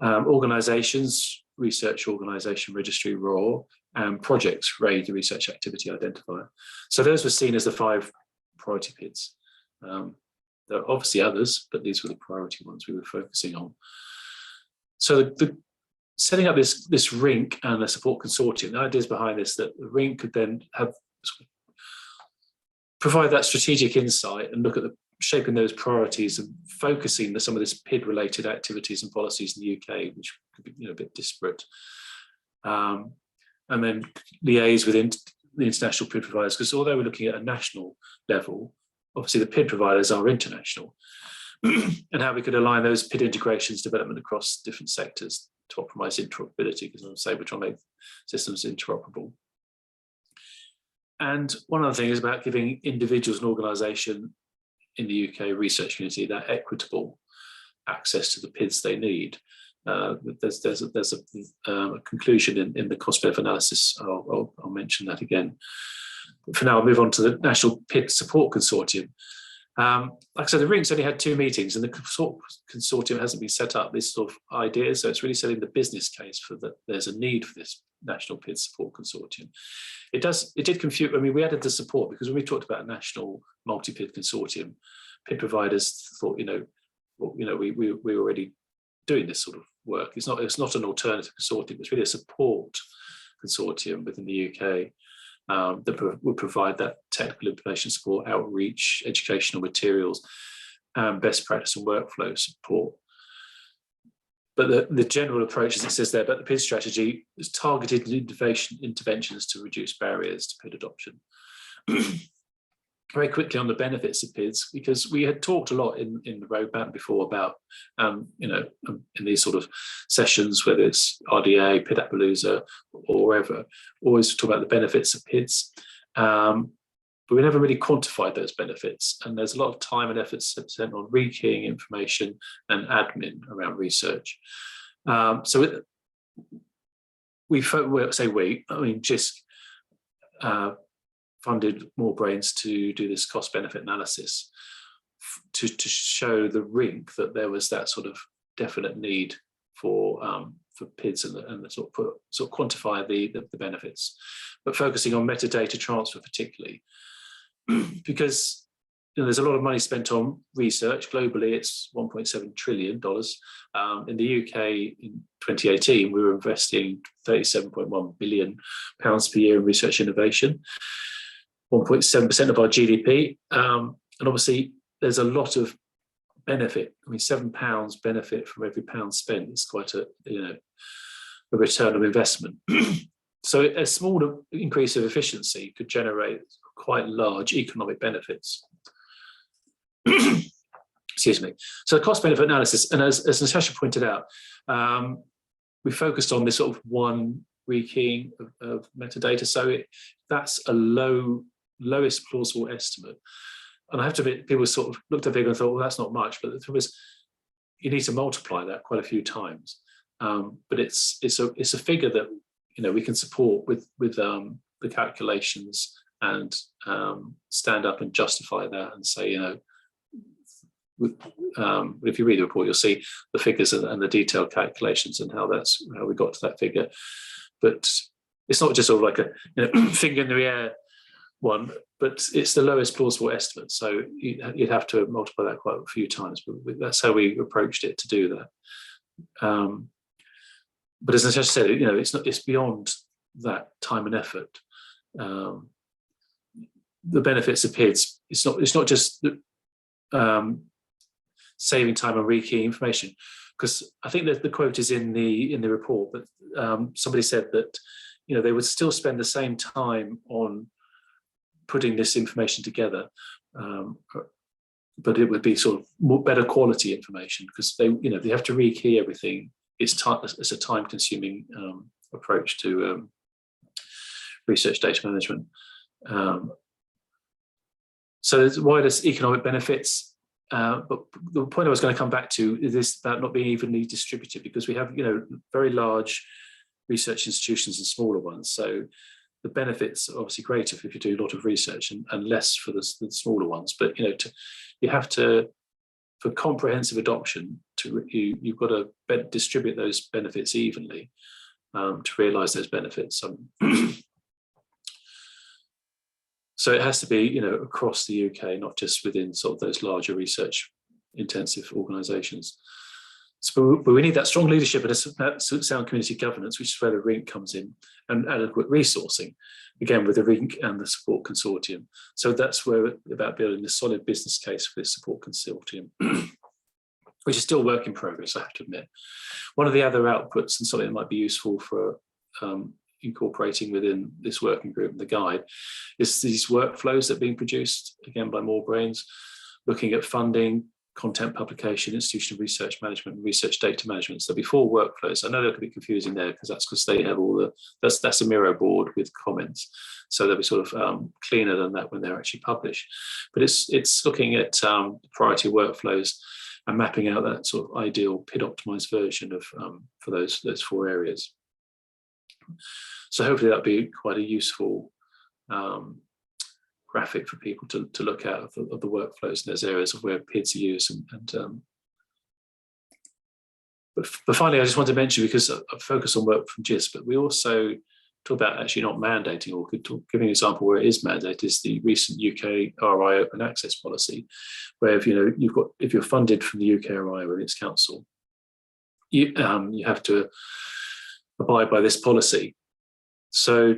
Organisations, Research Organisation Registry, RAW, and projects, RAID, the Research Activity Identifier. So those were seen as the 5 priority PIDs. There are obviously others, but these were the priority ones we were focusing on. So the setting up this RINC and a support consortium, the ideas behind this, that the RINC could then have provide that strategic insight and look at shaping those priorities and focusing some of this PID related activities and policies in the UK, which could be a bit disparate. And then liaise with the international PID providers, because although we're looking at a national level, obviously the PID providers are international, and how we could align those PID integrations development across different sectors to optimize interoperability, because as I say, we're trying to make systems interoperable. And one other thing is about giving individuals and organisation in the UK research community that equitable access to the PIDs they need. There's a conclusion in the cost-benefit analysis. I'll mention that again. But for now, I'll move on to the National PID Support Consortium. Like I said, the RINC's only had 2 meetings, and the consortium hasn't been set up. This sort of idea, so it's really setting the business case for that. There's a need for this National PID Support Consortium. It did confuse. I mean, we added the support because when we talked about a national multi-PID consortium, PID providers thought, we were already doing this sort of work. It's not an alternative consortium. It's really a support consortium within the UK. That would provide that technical information support, outreach, educational materials, and best practice and workflow support. But the general approach, as it says there, about the PID strategy, is targeted interventions to reduce barriers to PID adoption. Very quickly on the benefits of PIDs, because we had talked a lot in the roadmap before about, in these sort of sessions, whether it's RDA, PIDapalooza, or wherever, always talk about the benefits of PIDs. But we never really quantified those benefits. And there's a lot of time and effort spent on rekeying information and admin around research. So JISC funded More Brains to do this cost benefit analysis to show the RINC that there was that sort of definite need for PIDs and sort of quantify the benefits, but focusing on metadata transfer particularly, because there's a lot of money spent on research globally. It's $1.7 trillion. In the UK in 2018, we were investing £37.1 billion per year in research innovation, 1.7% of our GDP. And obviously there's a lot of benefit. I mean, £7 benefit from every pound spent is quite a return of investment. So a small increase of efficiency could generate quite large economic benefits. Excuse me. So the cost benefit analysis, and as Natasha pointed out, we focused on this sort of one rekeying of metadata. So that's a lowest plausible estimate. And I have to admit, people sort of looked at it and thought, well, that's not much. But the thing is, you need to multiply that quite a few times. But it's a figure that we can support with the calculations and stand up and justify that and say, if you read the report, you'll see the figures and the detailed calculations and how we got to that figure. But it's not just sort of like a finger in the air one, but it's the lowest plausible estimate. So you'd have to multiply that quite a few times. But that's how we approached it to do that. But as I just said, it's beyond that time and effort. The benefits of PIDs, it's not just saving time and rekeying information, because I think that the quote is in the report, but somebody said that they would still spend the same time on putting this information together, but it would be sort of better quality information, because they have to rekey everything. It's a time-consuming approach to research data management. So there's wider economic benefits, but the point I was going to come back to is this about not being evenly distributed, because we have very large research institutions and smaller ones. So the benefits are obviously greater if you do a lot of research and less for the smaller ones. But you have to, for comprehensive adoption, you've got to distribute those benefits evenly to realise those benefits. So it has to be across the UK, not just within sort of those larger research intensive organisations. But we need that strong leadership and that sound community governance, which is where the RINC comes in, and adequate resourcing, again with the RINC and the support consortium. So that's where we're about building a solid business case for this support consortium, which is still work in progress, I have to admit. One of the other outputs, and something that might be useful for incorporating within this working group and the guide, is these workflows that are being produced, again by More Brains, looking at funding, content publication, institutional research management, and research data management. So before workflows, I know they're a bit confusing there, because they have all that's a Miro board with comments. So they'll be sort of cleaner than that when they're actually published. But it's looking at priority workflows and mapping out that sort of ideal PID optimized version of for those 4 areas. So hopefully that'll be quite a useful graphic for people to look at of the workflows in those areas of where PIDs are used. But finally, I just want to mention, because I focus on work from GIST, but we also talk about actually not mandating, or giving an example where it is mandated, is the recent UK RI open access policy, where if you're funded from the UK RI or its council, you have to abide by this policy. So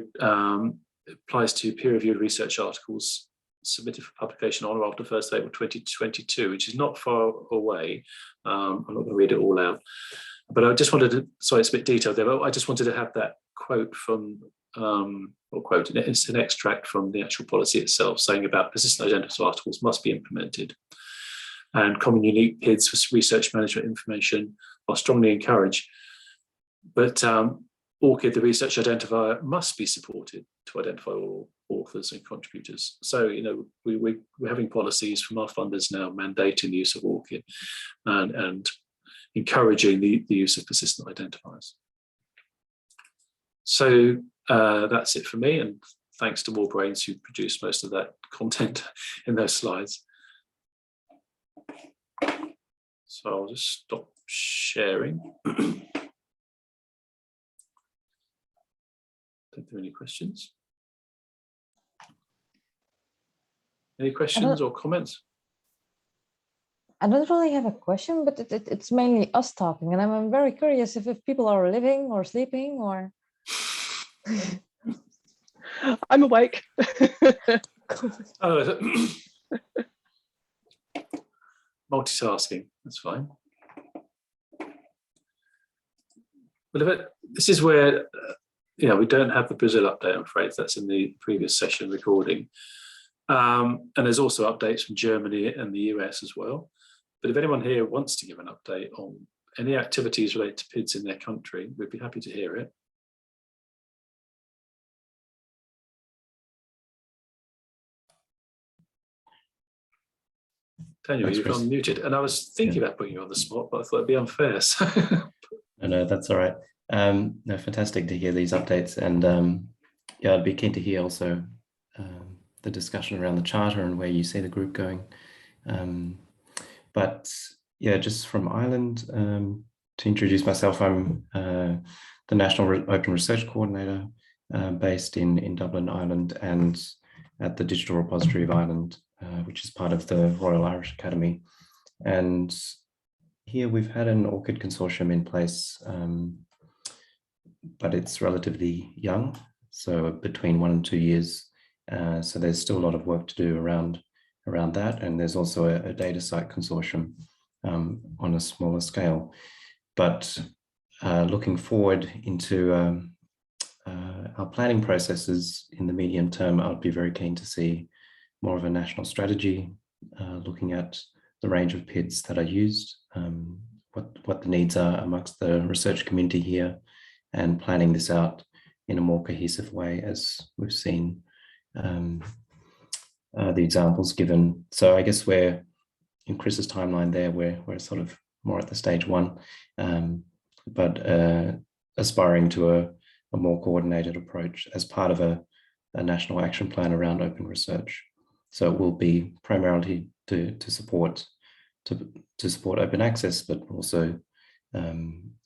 it applies to peer-reviewed research articles submitted for publication on or after 1st April 2022, which is not far away. I'm not going to read it all out, but I just wanted to, sorry, it's a bit detailed there, but I just wanted to have that quote from, it's an extract from the actual policy itself, saying about persistent identifier articles must be implemented, and common unique PIDs for research management information are strongly encouraged. But ORCID, the research identifier, must be supported to identify all authors and contributors. So, we're having policies from our funders now mandating the use of ORCID and encouraging the use of persistent identifiers. So that's it for me, and thanks to More Brains, who produced most of that content in those slides. So I'll just stop sharing. Don't there any questions? Any questions or comments? I don't really have a question, but it's mainly us talking, and I'm very curious if people are living or sleeping or. I'm awake. Multitasking, that's fine. Well, this is where we don't have the Brazil update, I'm afraid. That's in the previous session recording. And there's also updates from Germany and the US as well. But if anyone here wants to give an update on any activities related to PIDs in their country, we'd be happy to hear it. Daniel, you've unmuted. And I was thinking about putting you on the spot, but I thought it'd be unfair. So. No, that's all right. No, fantastic to hear these updates, and yeah, I'd be keen to hear also the discussion around the charter and where you see the group going. But yeah, just from Ireland, to introduce myself, I'm the National Open Research Coordinator based in Dublin, Ireland, and at the Digital Repository of Ireland, which is part of the Royal Irish Academy. And here we've had an ORCID consortium in place, but it's relatively young, so between 1 and 2 years. So there's still a lot of work to do around that. And there's also a data site consortium on a smaller scale. But looking forward into our planning processes in the medium term, I'd be very keen to see more of a national strategy, looking at the range of PIDs that are used, what the needs are amongst the research community here, and planning this out in a more cohesive way, as we've seen the examples given. So I guess we're in Chris's timeline there, we're sort of more at the stage 1, but aspiring to a more coordinated approach as part of a national action plan around open research. So it will be primarily to support open access, but also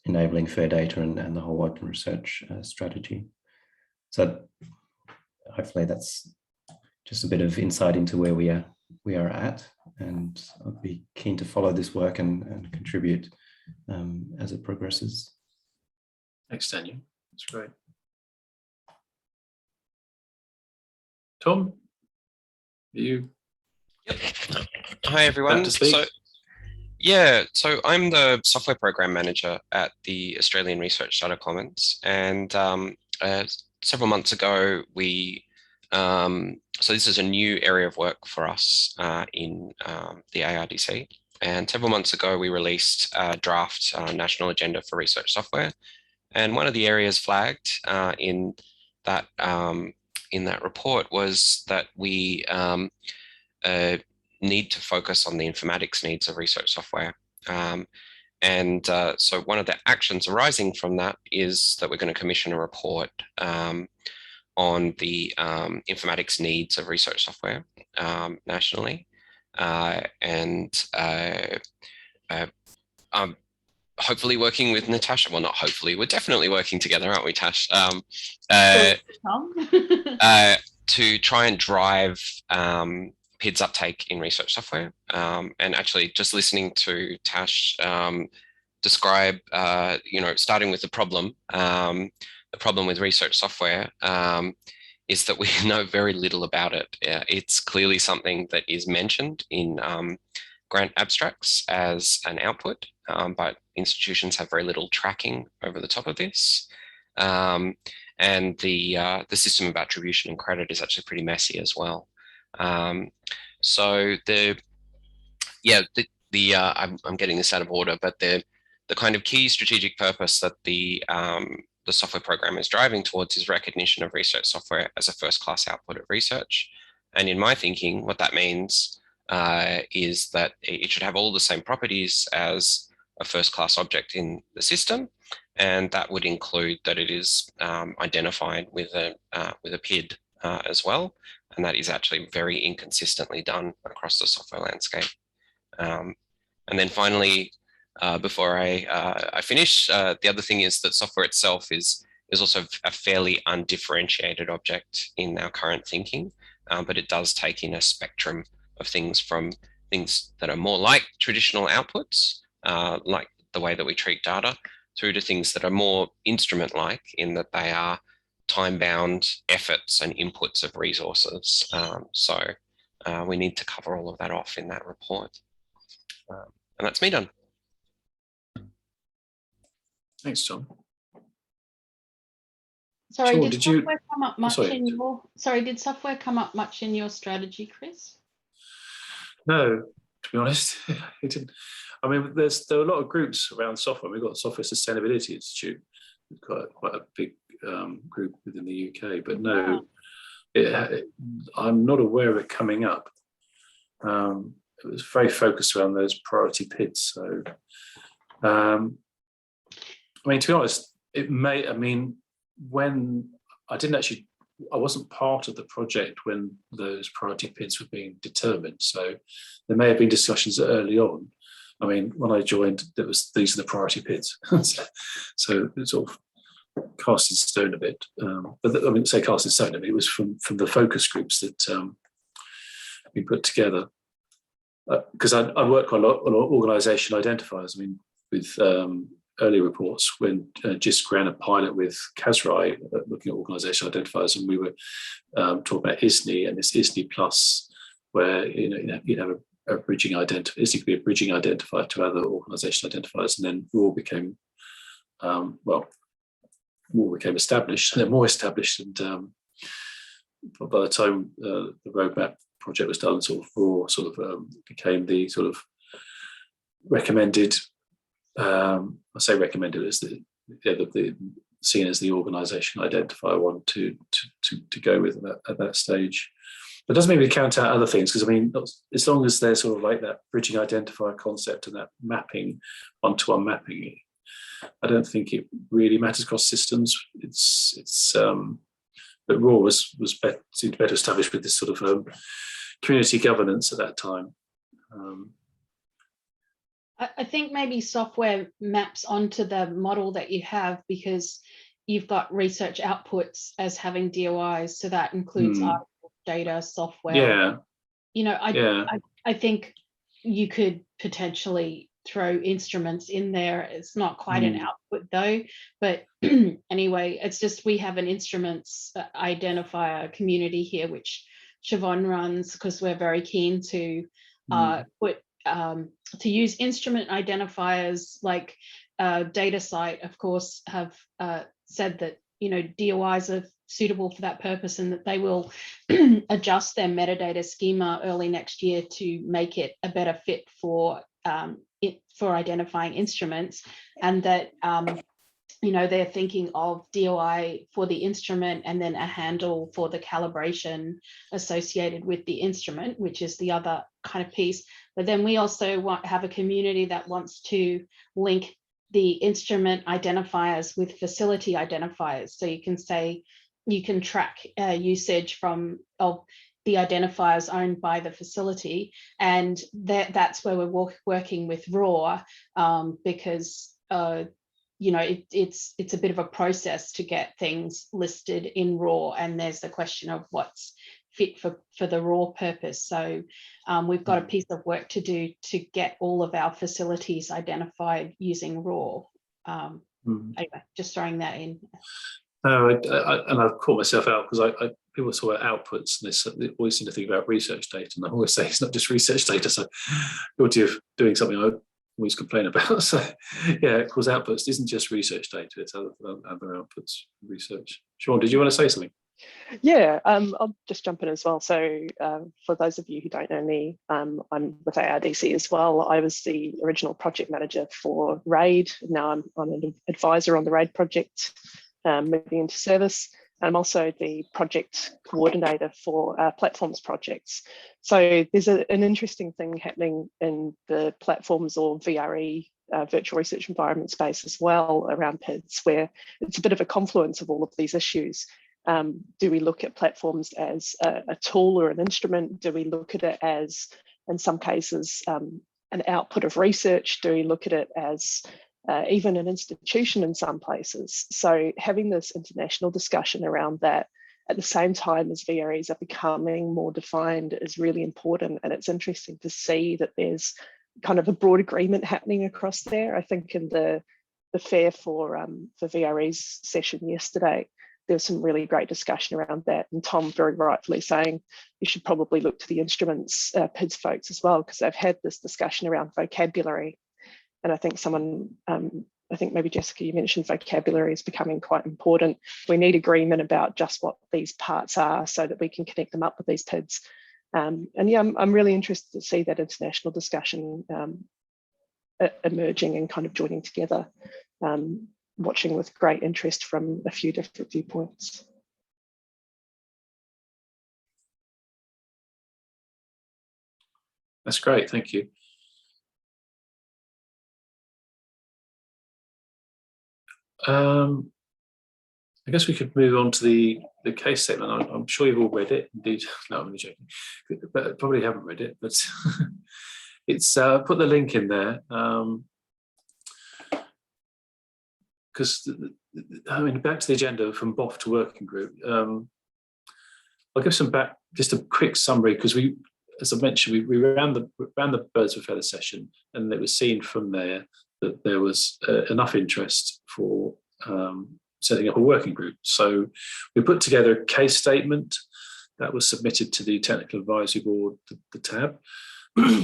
enabling fair data and the whole open research strategy. So hopefully that's just a bit of insight into where we are at, and I'd be keen to follow this work and contribute as it progresses. Thanks, Daniel. That's great. Tom, are you? Yep. Hi, everyone. So I'm the software program manager at the Australian Research Data Commons, and several months ago so this is a new area of work for us in the ARDC, and several months ago we released a draft national agenda for research software, and one of the areas flagged in that report was that we need to focus on the informatics needs of research software. So one of the actions arising from that is that we're going to commission a report on the informatics needs of research software nationally. I'm hopefully working with Natasha. Well, not hopefully, we're definitely working together, aren't we, Tash? To try and drive PIDs uptake in research software. And actually just listening to Tash describe, starting with the problem with research software is that we know very little about it. It's clearly something that is mentioned in grant abstracts as an output, but institutions have very little tracking over the top of this. And the system of attribution and credit is actually pretty messy as well. So I'm getting this out of order, but the kind of key strategic purpose that the software program is driving towards is recognition of research software as a first-class output of research. And in my thinking, what that means is that it should have all the same properties as a first-class object in the system, and that would include that it is identified with a PID as well, and that is actually very inconsistently done across the software landscape. And then finally, before I finish, the other thing is that software itself is also a fairly undifferentiated object in our current thinking, but it does take in a spectrum of things, from things that are more like traditional outputs, like the way that we treat data, through to things that are more instrument-like in that they are time-bound efforts and inputs of resources. So we need to cover all of that off in that report. And that's me done. Thanks, Tom. Sorry, Sure, did software come up much in your? Sorry, did software come up much in your strategy, Chris? No, to be honest, it didn't. I mean, there are a lot of groups around software. We've got Software Sustainability Institute, quite a big group within the UK, but no, I'm not aware of it coming up. It was very focused around those priority PIDs. So, I mean, to be honest, it may. I mean, when I didn't actually I wasn't part of the project when those priority PIDs were being determined. So there may have been discussions early on. I mean, when I joined, these are the priority PIDs. So it's all cast in stone a bit. But I mean, say cast in stone, I mean, it was from the focus groups that we put together. Because I work quite a lot on organisation identifiers. I mean, with early reports when GISC ran a pilot with CASRI looking at organisation identifiers, and we were talking about ISNI and this ISNI plus, where you'd have a bridging identifier. ISNI could be a bridging identifier to other organisation identifiers, and then RAW became more became established, and then more established, and by the time the roadmap project was done, sort of RAW became the sort of recommended. I say recommended as the seen as the organisation identifier one to go with at that stage. But it doesn't mean we count out other things, because I mean, as long as there's sort of like that bridging identifier concept and that mapping, one-to-one mapping, I don't think it really matters across systems. But RAW seemed better established with this sort of community governance at that time. I think maybe software maps onto the model that you have, because you've got research outputs as having DOIs, so that includes article, data, software. Yeah. I think you could potentially throw instruments in there. It's not quite an output though, but anyway, it's just we have an instruments identifier community here, which Siobhan runs, because we're very keen to to use instrument identifiers like DataCite, of course, have said that DOIs are suitable for that purpose, and that they will adjust their metadata schema early next year to make it a better fit for identifying instruments, and that they're thinking of DOI for the instrument and then a handle for the calibration associated with the instrument, which is the other kind of piece. But then we also have a community that wants to link the instrument identifiers with facility identifiers. So you can track usage of the identifiers owned by the facility, and that's where we're working with RAW, because it's a bit of a process to get things listed in RAW, and there's the question of what's fit for the RAW purpose. So we've got a piece of work to do to get all of our facilities identified using RAW. Anyway, just throwing that in. And I've caught myself out because people talk about outputs, and they always seem to think about research data, and I always say it's not just research data. So guilty of doing something I always complain about. So yeah, of course, outputs isn't just research data; it's other outputs, research. Sean, did you want to say something? Yeah, I'll just jump in as well. So for those of you who don't know me, I'm with ARDC as well. I was the original project manager for RAID. Now I'm an advisor on the RAID project, moving into service. I'm also the project coordinator for platforms projects. So there's an interesting thing happening in the platforms or VRE, virtual research environment space as well around PIDs, where it's a bit of a confluence of all of these issues. Do we look at platforms as a tool or an instrument? Do we look at it as, in some cases, an output of research? Do we look at it as even an institution in some places? So having this international discussion around that at the same time as VREs are becoming more defined is really important. And it's interesting to see that there's kind of a broad agreement happening across there. I think in the fair for VREs session yesterday, there was some really great discussion around that, and Tom very rightfully saying you should probably look to the instruments PIDs folks as well, because they've had this discussion around vocabulary. And I think I think maybe Jessica, you mentioned vocabulary is becoming quite important. We need agreement about just what these parts are so that we can connect them up with these PIDs. And yeah, I'm really interested to see that international discussion emerging and kind of joining together, watching with great interest from a few different viewpoints. That's great, thank you. I guess we could move on to the case statement. I'm sure you've all read it. Indeed, no, I'm only joking. But probably haven't read it. But it's put the link in there because I mean, back to the agenda from BOF to working group. I'll give some back, just a quick summary, because we, as I mentioned, we ran the Birds of a Feather session, and it was seen from there that there was enough interest for setting up a working group. So we put together a case statement that was submitted to the Technical Advisory Board, the TAB.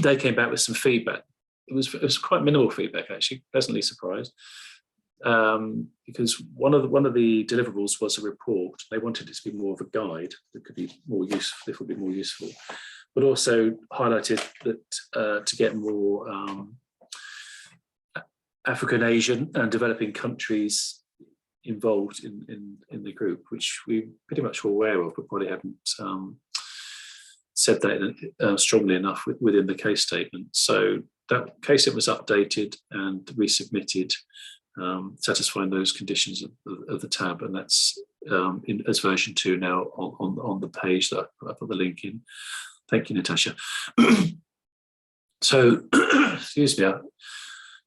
They came back with some feedback. It was quite minimal feedback, actually, pleasantly surprised. Because one of the deliverables was a report. They wanted it to be more of a guide that could be more useful, if it would be more useful, but also highlighted that to get more African, Asian, and developing countries involved in the group, which we pretty much were aware of, but probably hadn't said that strongly enough within the case statement. So that case statement was updated and resubmitted, satisfying those conditions of the TAB, and that's as version 2 now on the page that I put the link in. Thank you, Natasha. So, excuse me, I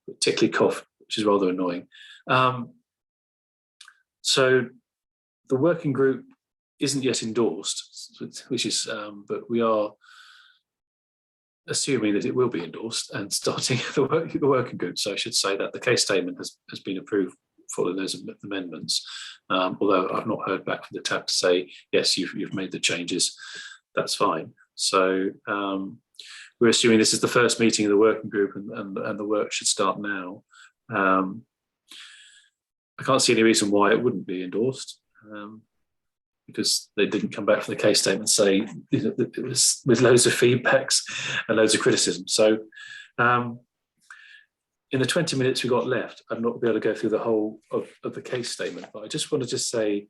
particularly cough, which is rather annoying. So the working group isn't yet endorsed, which is, but we are assuming that it will be endorsed and starting the working group. So I should say that the case statement has been approved following those amendments, although I've not heard back from the TAB to say, yes, you've made the changes, that's fine. So we're assuming this is the first meeting of the working group, and the work should start now. I can't see any reason why it wouldn't be endorsed, because they didn't come back from the case statement and say it was with loads of feedbacks and loads of criticism. So in the 20 minutes we've got left, I'm not going to be able to go through the whole of the case statement, but I just want to just say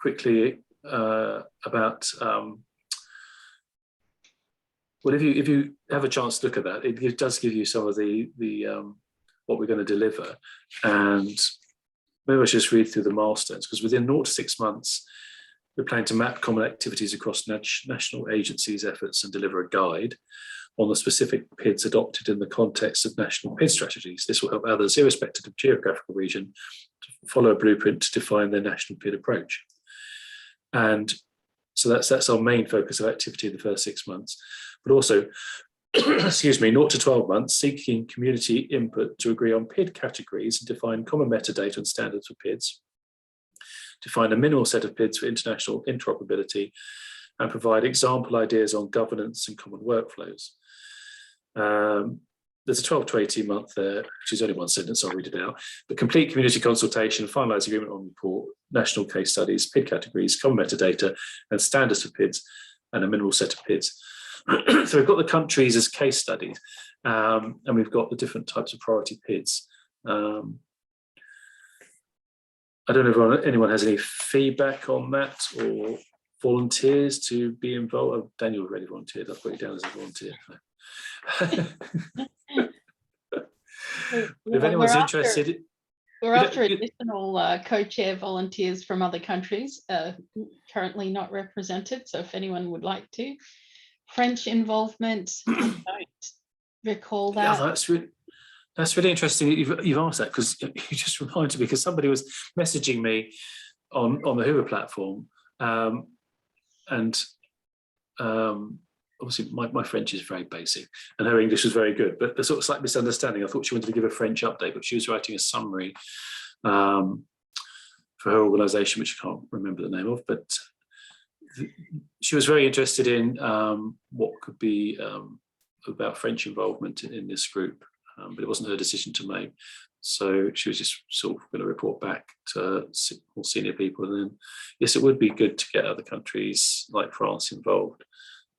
quickly about, well, if you have a chance to look at that, it does give you some of the what we're going to deliver. And maybe I should just read through the milestones, because within 0 to 6 months, we're planning to map common activities across national agencies' efforts and deliver a guide on the specific PIDs adopted in the context of national PID strategies. This will help others, irrespective of geographical region, to follow a blueprint to define their national PID approach. And so that's our main focus of activity in the first 6 months. But also, excuse me, 0 to 12 months, seeking community input to agree on PID categories and define common metadata and standards for PIDs, define a minimal set of PIDs for international interoperability, and provide example ideas on governance and common workflows. There's a 12 to 18 month there, which is only one sentence, I'll read it out. But complete community consultation, finalise agreement on report, national case studies, PID categories, common metadata, and standards for PIDs, and a minimal set of PIDs. So we've got the countries as case studies, and we've got the different types of priority PIDs. I don't know if anyone has any feedback on that or volunteers to be involved. Oh, Daniel already volunteered. I've put you down as a volunteer. If anyone's interested, we're after additional co-chair volunteers from other countries, currently not represented. So if anyone would like to. French involvement, I don't recall that. Yeah, that's really interesting. You've asked that, because you just reminded me, because somebody was messaging me on the Hoover platform, and obviously my French is very basic and her English was very good, but there's sort of slight misunderstanding. I thought she wanted to give a French update, but she was writing a summary for her organisation, which I can't remember the name of, but she was very interested in what could be about French involvement in this group, but it wasn't her decision to make. So she was just sort of going to report back to more senior people. And then, yes, it would be good to get other countries like France involved.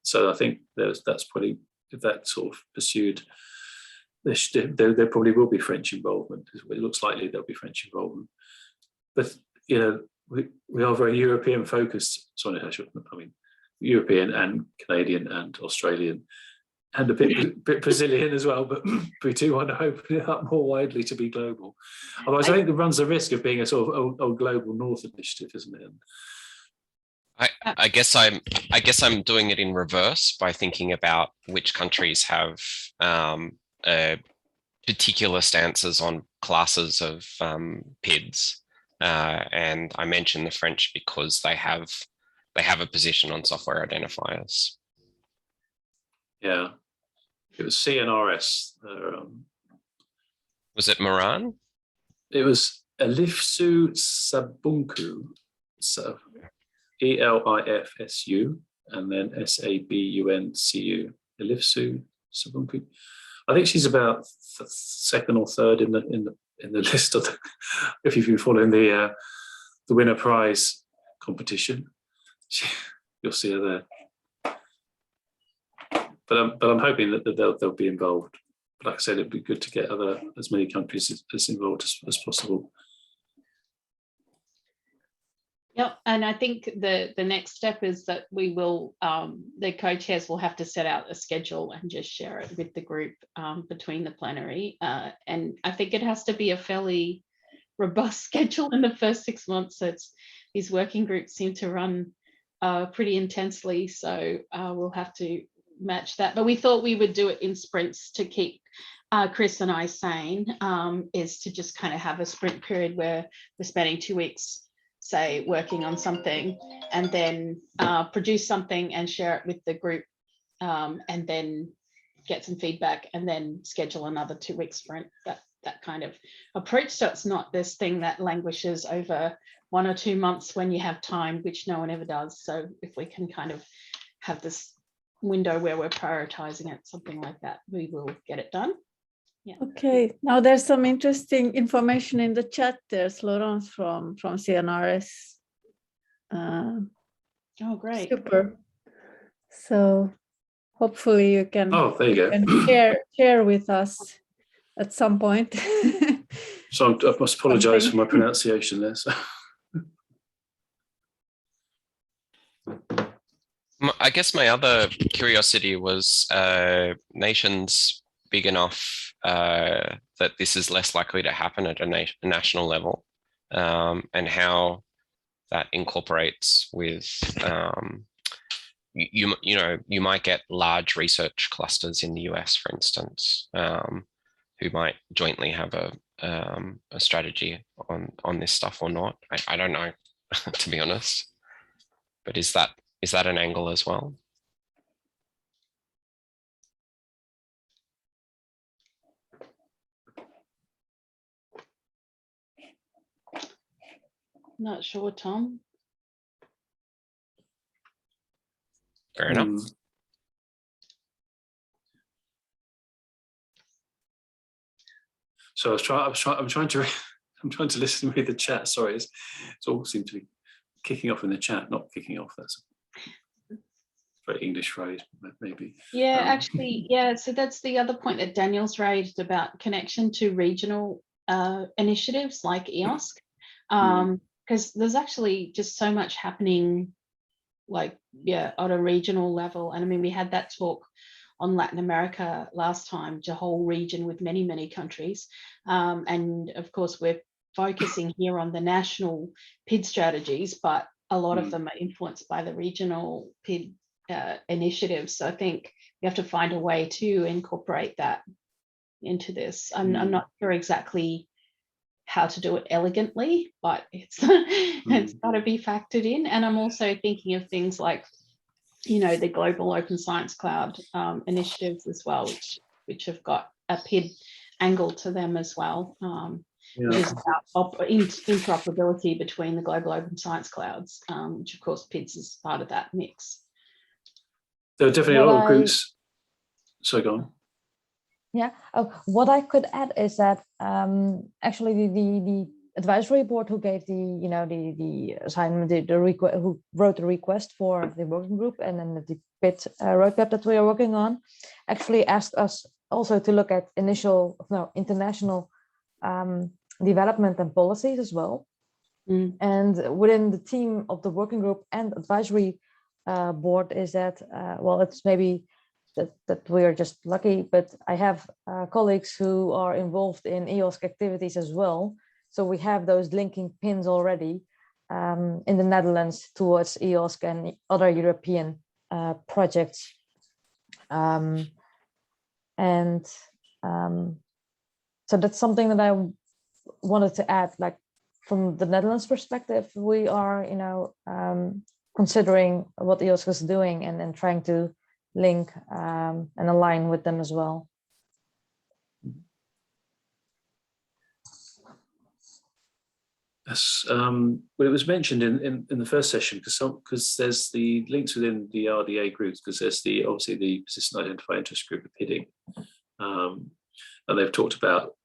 So I think that's probably, if that sort of pursued, there probably will be French involvement. It looks likely there'll be French involvement. But, you know, we are very European focused. Sorry, I mean, European and Canadian and Australian and a bit Brazilian as well, but we do want to open it up more widely to be global. Otherwise, I think it runs the risk of being a sort of old global North initiative, isn't it? I guess I'm doing it in reverse by thinking about which countries have particular stances on classes of PIDs, and I mentioned the French because they have a position on software identifiers. Yeah, it was CNRS. Was it Moran? It was Elifsu Sabunku, so ELIFSU, and then SABUNCU. Elifsu Sabunku. I think she's about second or third in the list of the, if you've been following the winner prize competition, you'll see her there. But I'm hoping that they'll be involved. But like I said, it'd be good to get as many countries as involved as possible. Yep, and I think the next step is that we will, the co-chairs will have to set out a schedule and just share it with the group between the plenary. And I think it has to be a fairly robust schedule in the first 6 months. So these working groups seem to run pretty intensely, so we'll have to match that. But we thought we would do it in sprints to keep Chris and I sane, is to just kind of have a sprint period where we're spending 2 weeks, say, working on something, and then produce something and share it with the group, and then get some feedback, and then schedule another 2-week sprint, that kind of approach. So it's not this thing that languishes over 1 or 2 months when you have time, which no one ever does. So if we can kind of have this window where we're prioritizing it, something like that, we will get it done. Yeah. Okay, now there's some interesting information in the chat. There's Laurence from CNRS. Oh, great. Super. So hopefully you can, there you can share with us at some point. So I must apologize for my pronunciation there. So. I guess my other curiosity was nations big enough that this is less likely to happen at a national level, and how that incorporates with you might get large research clusters in the US, for instance, who might jointly have a strategy on this stuff or not. I don't know, to be honest. But is that an angle as well? Not sure, Tom. Fair enough. So I'm trying to listen with the chat. Sorry, it's all seemed to be kicking off in the chat, not kicking off. That's a very English phrase, maybe. Yeah, actually, yeah. So that's the other point that Daniel's raised about connection to regional initiatives like EOSC, because there's actually just so much happening, like, yeah, at a regional level. And I mean, we had that talk on Latin America last time, the whole region with many, many countries. And of course, we're focusing here on the national PID strategies, but a lot of them are influenced by the regional PID initiatives. So I think we have to find a way to incorporate that into this. I'm not sure exactly how to do it elegantly, but it's it's got to be factored in. And I'm also thinking of things like, you know, the Global Open Science Cloud initiatives as well, which have got a PID angle to them as well, which is about interoperability between the Global Open Science Clouds, which of course PIDs is part of that mix. There are definitely a lot of groups. So go on. Yeah. Oh, what I could add is that actually the advisory board who gave the assignment, who wrote the request for the working group and then the PID roadmap that we are working on, actually asked us also to look at international development and policies as well. And within the team of the working group and advisory board is that, well, it's maybe that we are just lucky, but I have colleagues who are involved in EOSC activities as well. So we have those linking pins already in the Netherlands towards EOSC and other European projects. So that's something that I wanted to add, like from the Netherlands perspective, we are, considering what EOSC is doing and trying to link and align with them as well. Yes, well, it was mentioned in the first session because there's the links within the RDA groups, because there's obviously the Persistent Identifier Interest Group of PIDing, and they've talked about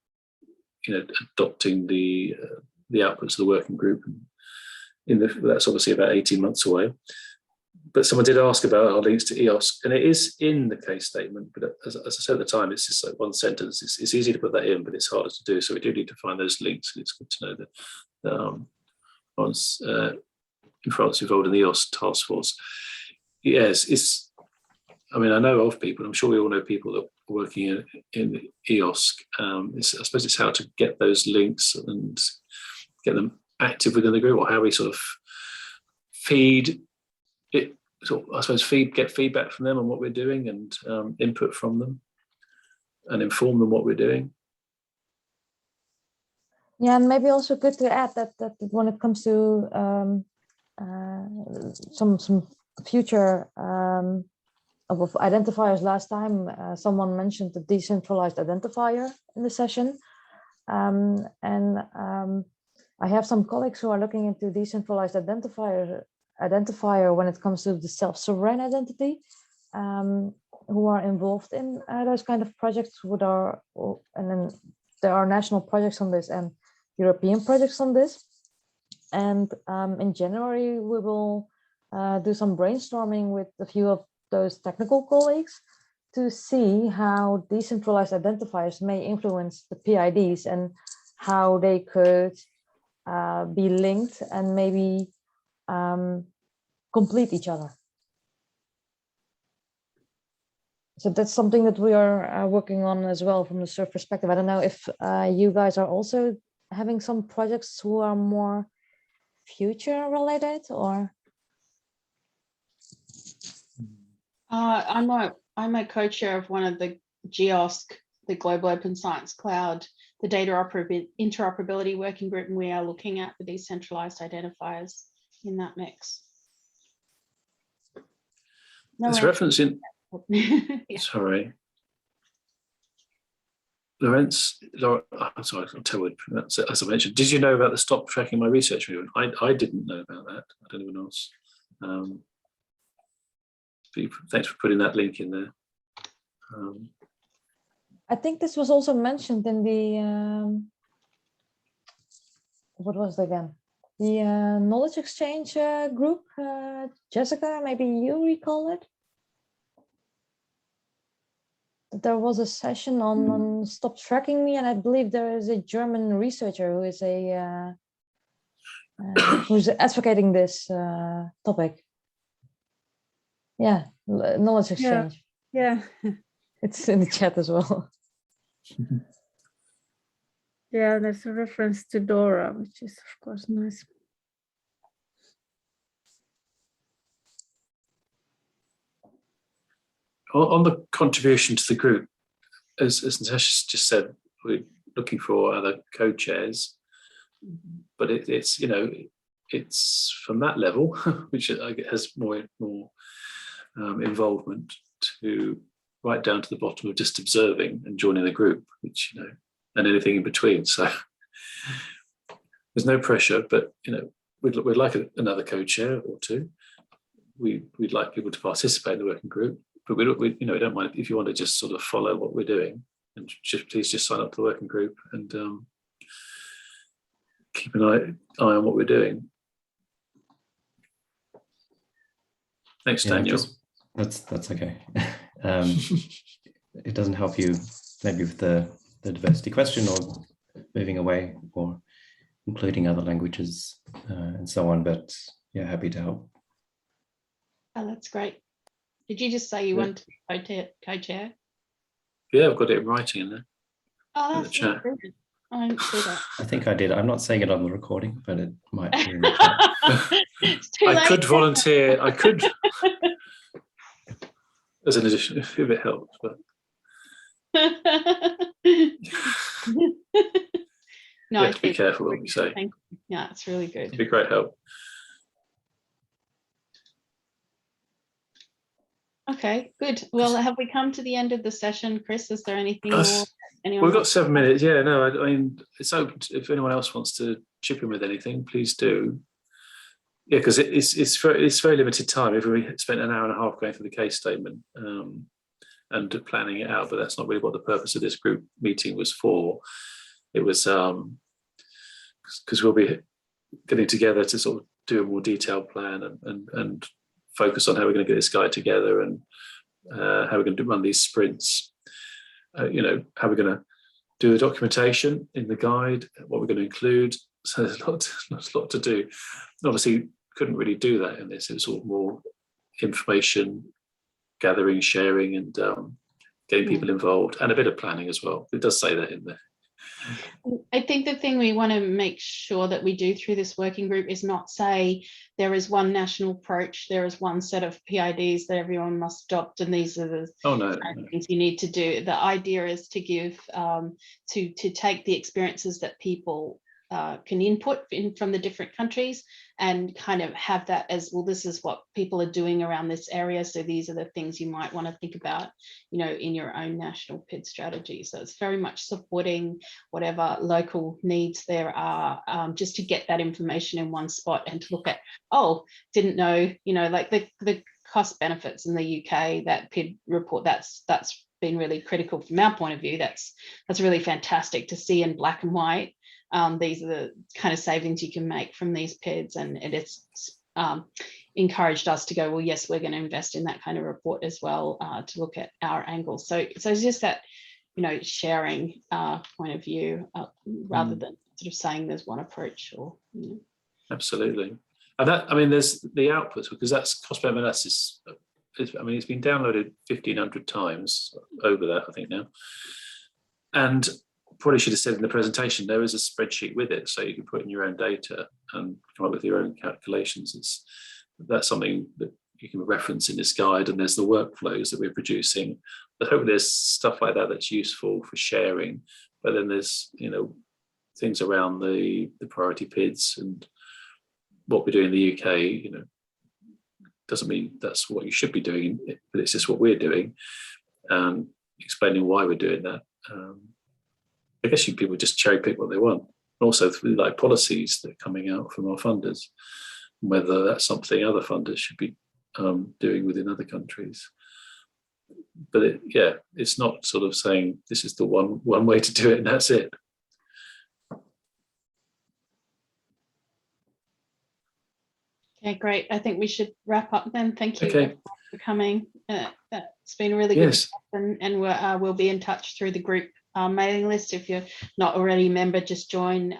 adopting the outputs of the working group. That's obviously about 18 months away. But someone did ask about our links to EOSC, and it is in the case statement. But as I said at the time, it's just like one sentence. It's easy to put that in, but it's harder to do. So we do need to find those links, and it's good to know that once in France involved in the EOSC task force. Yes, I mean, I know of people. I'm sure we all know people that are working in EOSC. I suppose it's how to get those links and get them active within the group, or how we sort of feed it. So I suppose get feedback from them on what we're doing, and input from them, and inform them what we're doing. Yeah, and maybe also good to add that when it comes to some future of identifiers, last time someone mentioned the decentralized identifier in the session, and I have some colleagues who are looking into decentralized identifier when it comes to the self-sovereign identity, who are involved in those kind of projects and then there are national projects on this and European projects on this. And in January, we will do some brainstorming with a few of those technical colleagues to see how decentralized identifiers may influence the PIDs and how they could be linked and maybe complete each other. So that's something that we are working on as well from the SURF perspective. I don't know if you guys are also having some projects who are more future related, or? I'm a co-chair of one of the GEOSC, the Global Open Science Cloud, the Data Interoperability Working Group, and we are looking at the decentralized identifiers in that mix. There's reference in. Yeah. Sorry. Lawrence, I'm sorry, I'll tell you, as I mentioned, did you know about the Stop Tracking My Research movement? I didn't know about that. I don't know anyone else. Thanks for putting that link in there. I think this was also mentioned in the, what was it again? The knowledge exchange group. Jessica, maybe you recall it? There was a session on Stop Tracking Me, and I believe there is a German researcher who is who's advocating this topic. Yeah, knowledge exchange. Yeah. It's in the chat as well. Yeah, there's a reference to Dora, which is of course nice. On the contribution to the group, as Natasha just said, we're looking for other co-chairs, but it's from that level, which I guess has more involvement, to right down to the bottom of just observing and joining the group, which and anything in between. So there's no pressure, but we'd like another co-chair or two. We'd like people to participate in the working group. But we don't mind if you want to just sort of follow what we're doing, and please just sign up to the working group and keep an eye on what we're doing. Thanks, Daniel. That's okay. It doesn't help you maybe with the diversity question, or moving away, or including other languages and so on. But yeah, happy to help. Oh, that's great. Did you just say you want to be co-chair? Yeah, I've got it in writing in there. Oh, in the that's chat. brilliant. I didn't see that. I think I did. I'm not saying it on the recording, but it might be in the chat. It's too I late. could volunteer. I could, as an addition, if it helps. But No, you have to be careful what you say. Thank you. Yeah, it's really good. It'd be great help. Okay, good. Well, have we come to the end of the session, Chris? Is there anything more? We've got 7 minutes. Yeah, no, I mean, it's open. If anyone else wants to chip in with anything, please do. Yeah, because it's very limited time. If we spent an hour and a half going through the case statement and planning it out, but that's not really what the purpose of this group meeting was for. It was because we'll be getting together to sort of do a more detailed plan and focus on how we're going to get this guide together and how we're going to run these sprints. You know, how we're going to do the documentation in the guide, what we're going to include. So there's a lot to do. Obviously, couldn't really do that in this. It was all more information gathering, sharing, and getting people involved, and a bit of planning as well. It does say that in there. I think the thing we want to make sure that we do through this working group is not say there is one national approach, there is one set of PIDs that everyone must adopt, and these are the things you need to do. The idea is to give, to take the experiences that people can input from the different countries and kind of have that as, well, this is what people are doing around this area. So these are the things you might want to think about, you know, in your own national PID strategy. So it's very much supporting whatever local needs there are, just to get that information in one spot and to look at, oh, didn't know, you know, like the cost benefits in the UK, that PID report, that's been really critical from our point of view. That's really fantastic to see in black and white. These are the kind of savings you can make from these PIDs, and it's encouraged us to go, well, yes, we're going to invest in that kind of report as well, to look at our angles. So it's just that, you know, sharing point of view rather than sort of saying there's one approach. Or Absolutely. And that, I mean, there's the outputs, because that's cost-benefit analysis. I mean, it's been downloaded 1,500 times over that, I think now. And probably should have said in the presentation, there is a spreadsheet with it, so you can put in your own data and come up with your own calculations. That's something that you can reference in this guide, and there's the workflows that we're producing. But hopefully there's stuff like that that's useful for sharing. But then there's, you know, things around the priority PIDs and what we do in the UK, you know, doesn't mean that's what you should be doing, but it's just what we're doing, and explaining why we're doing that. I guess people just cherry pick what they want. Also through like policies that are coming out from our funders, whether that's something other funders should be doing within other countries. But it's not sort of saying this is the one way to do it and that's it. Okay, great. I think we should wrap up then. Thank you for coming. It's been a really good discussion, and we'll be in touch through the group mailing list. If you're not already a member, just join.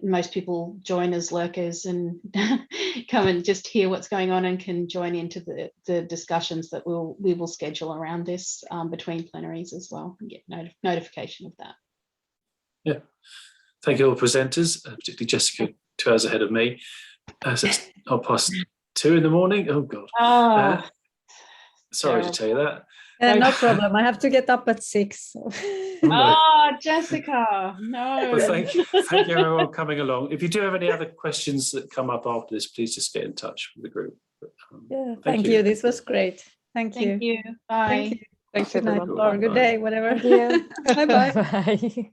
Most people join as lurkers and come and just hear what's going on and can join into the discussions that we will schedule around this between plenaries as well, and get notification of that. Yeah. Thank you all presenters, particularly Jessica, 2 hours ahead of me. So it's 2:30 in the morning. Oh God. Sorry to tell you that. No problem. I have to get up at 6. So. Oh, Jessica, no. Well, thank you everyone coming along. If you do have any other questions that come up after this, please just get in touch with the group. Thank you. This was great. Thank you. Bye. Thank you. Thanks everyone. Or good day, whatever. Thank you. Bye-bye. Bye.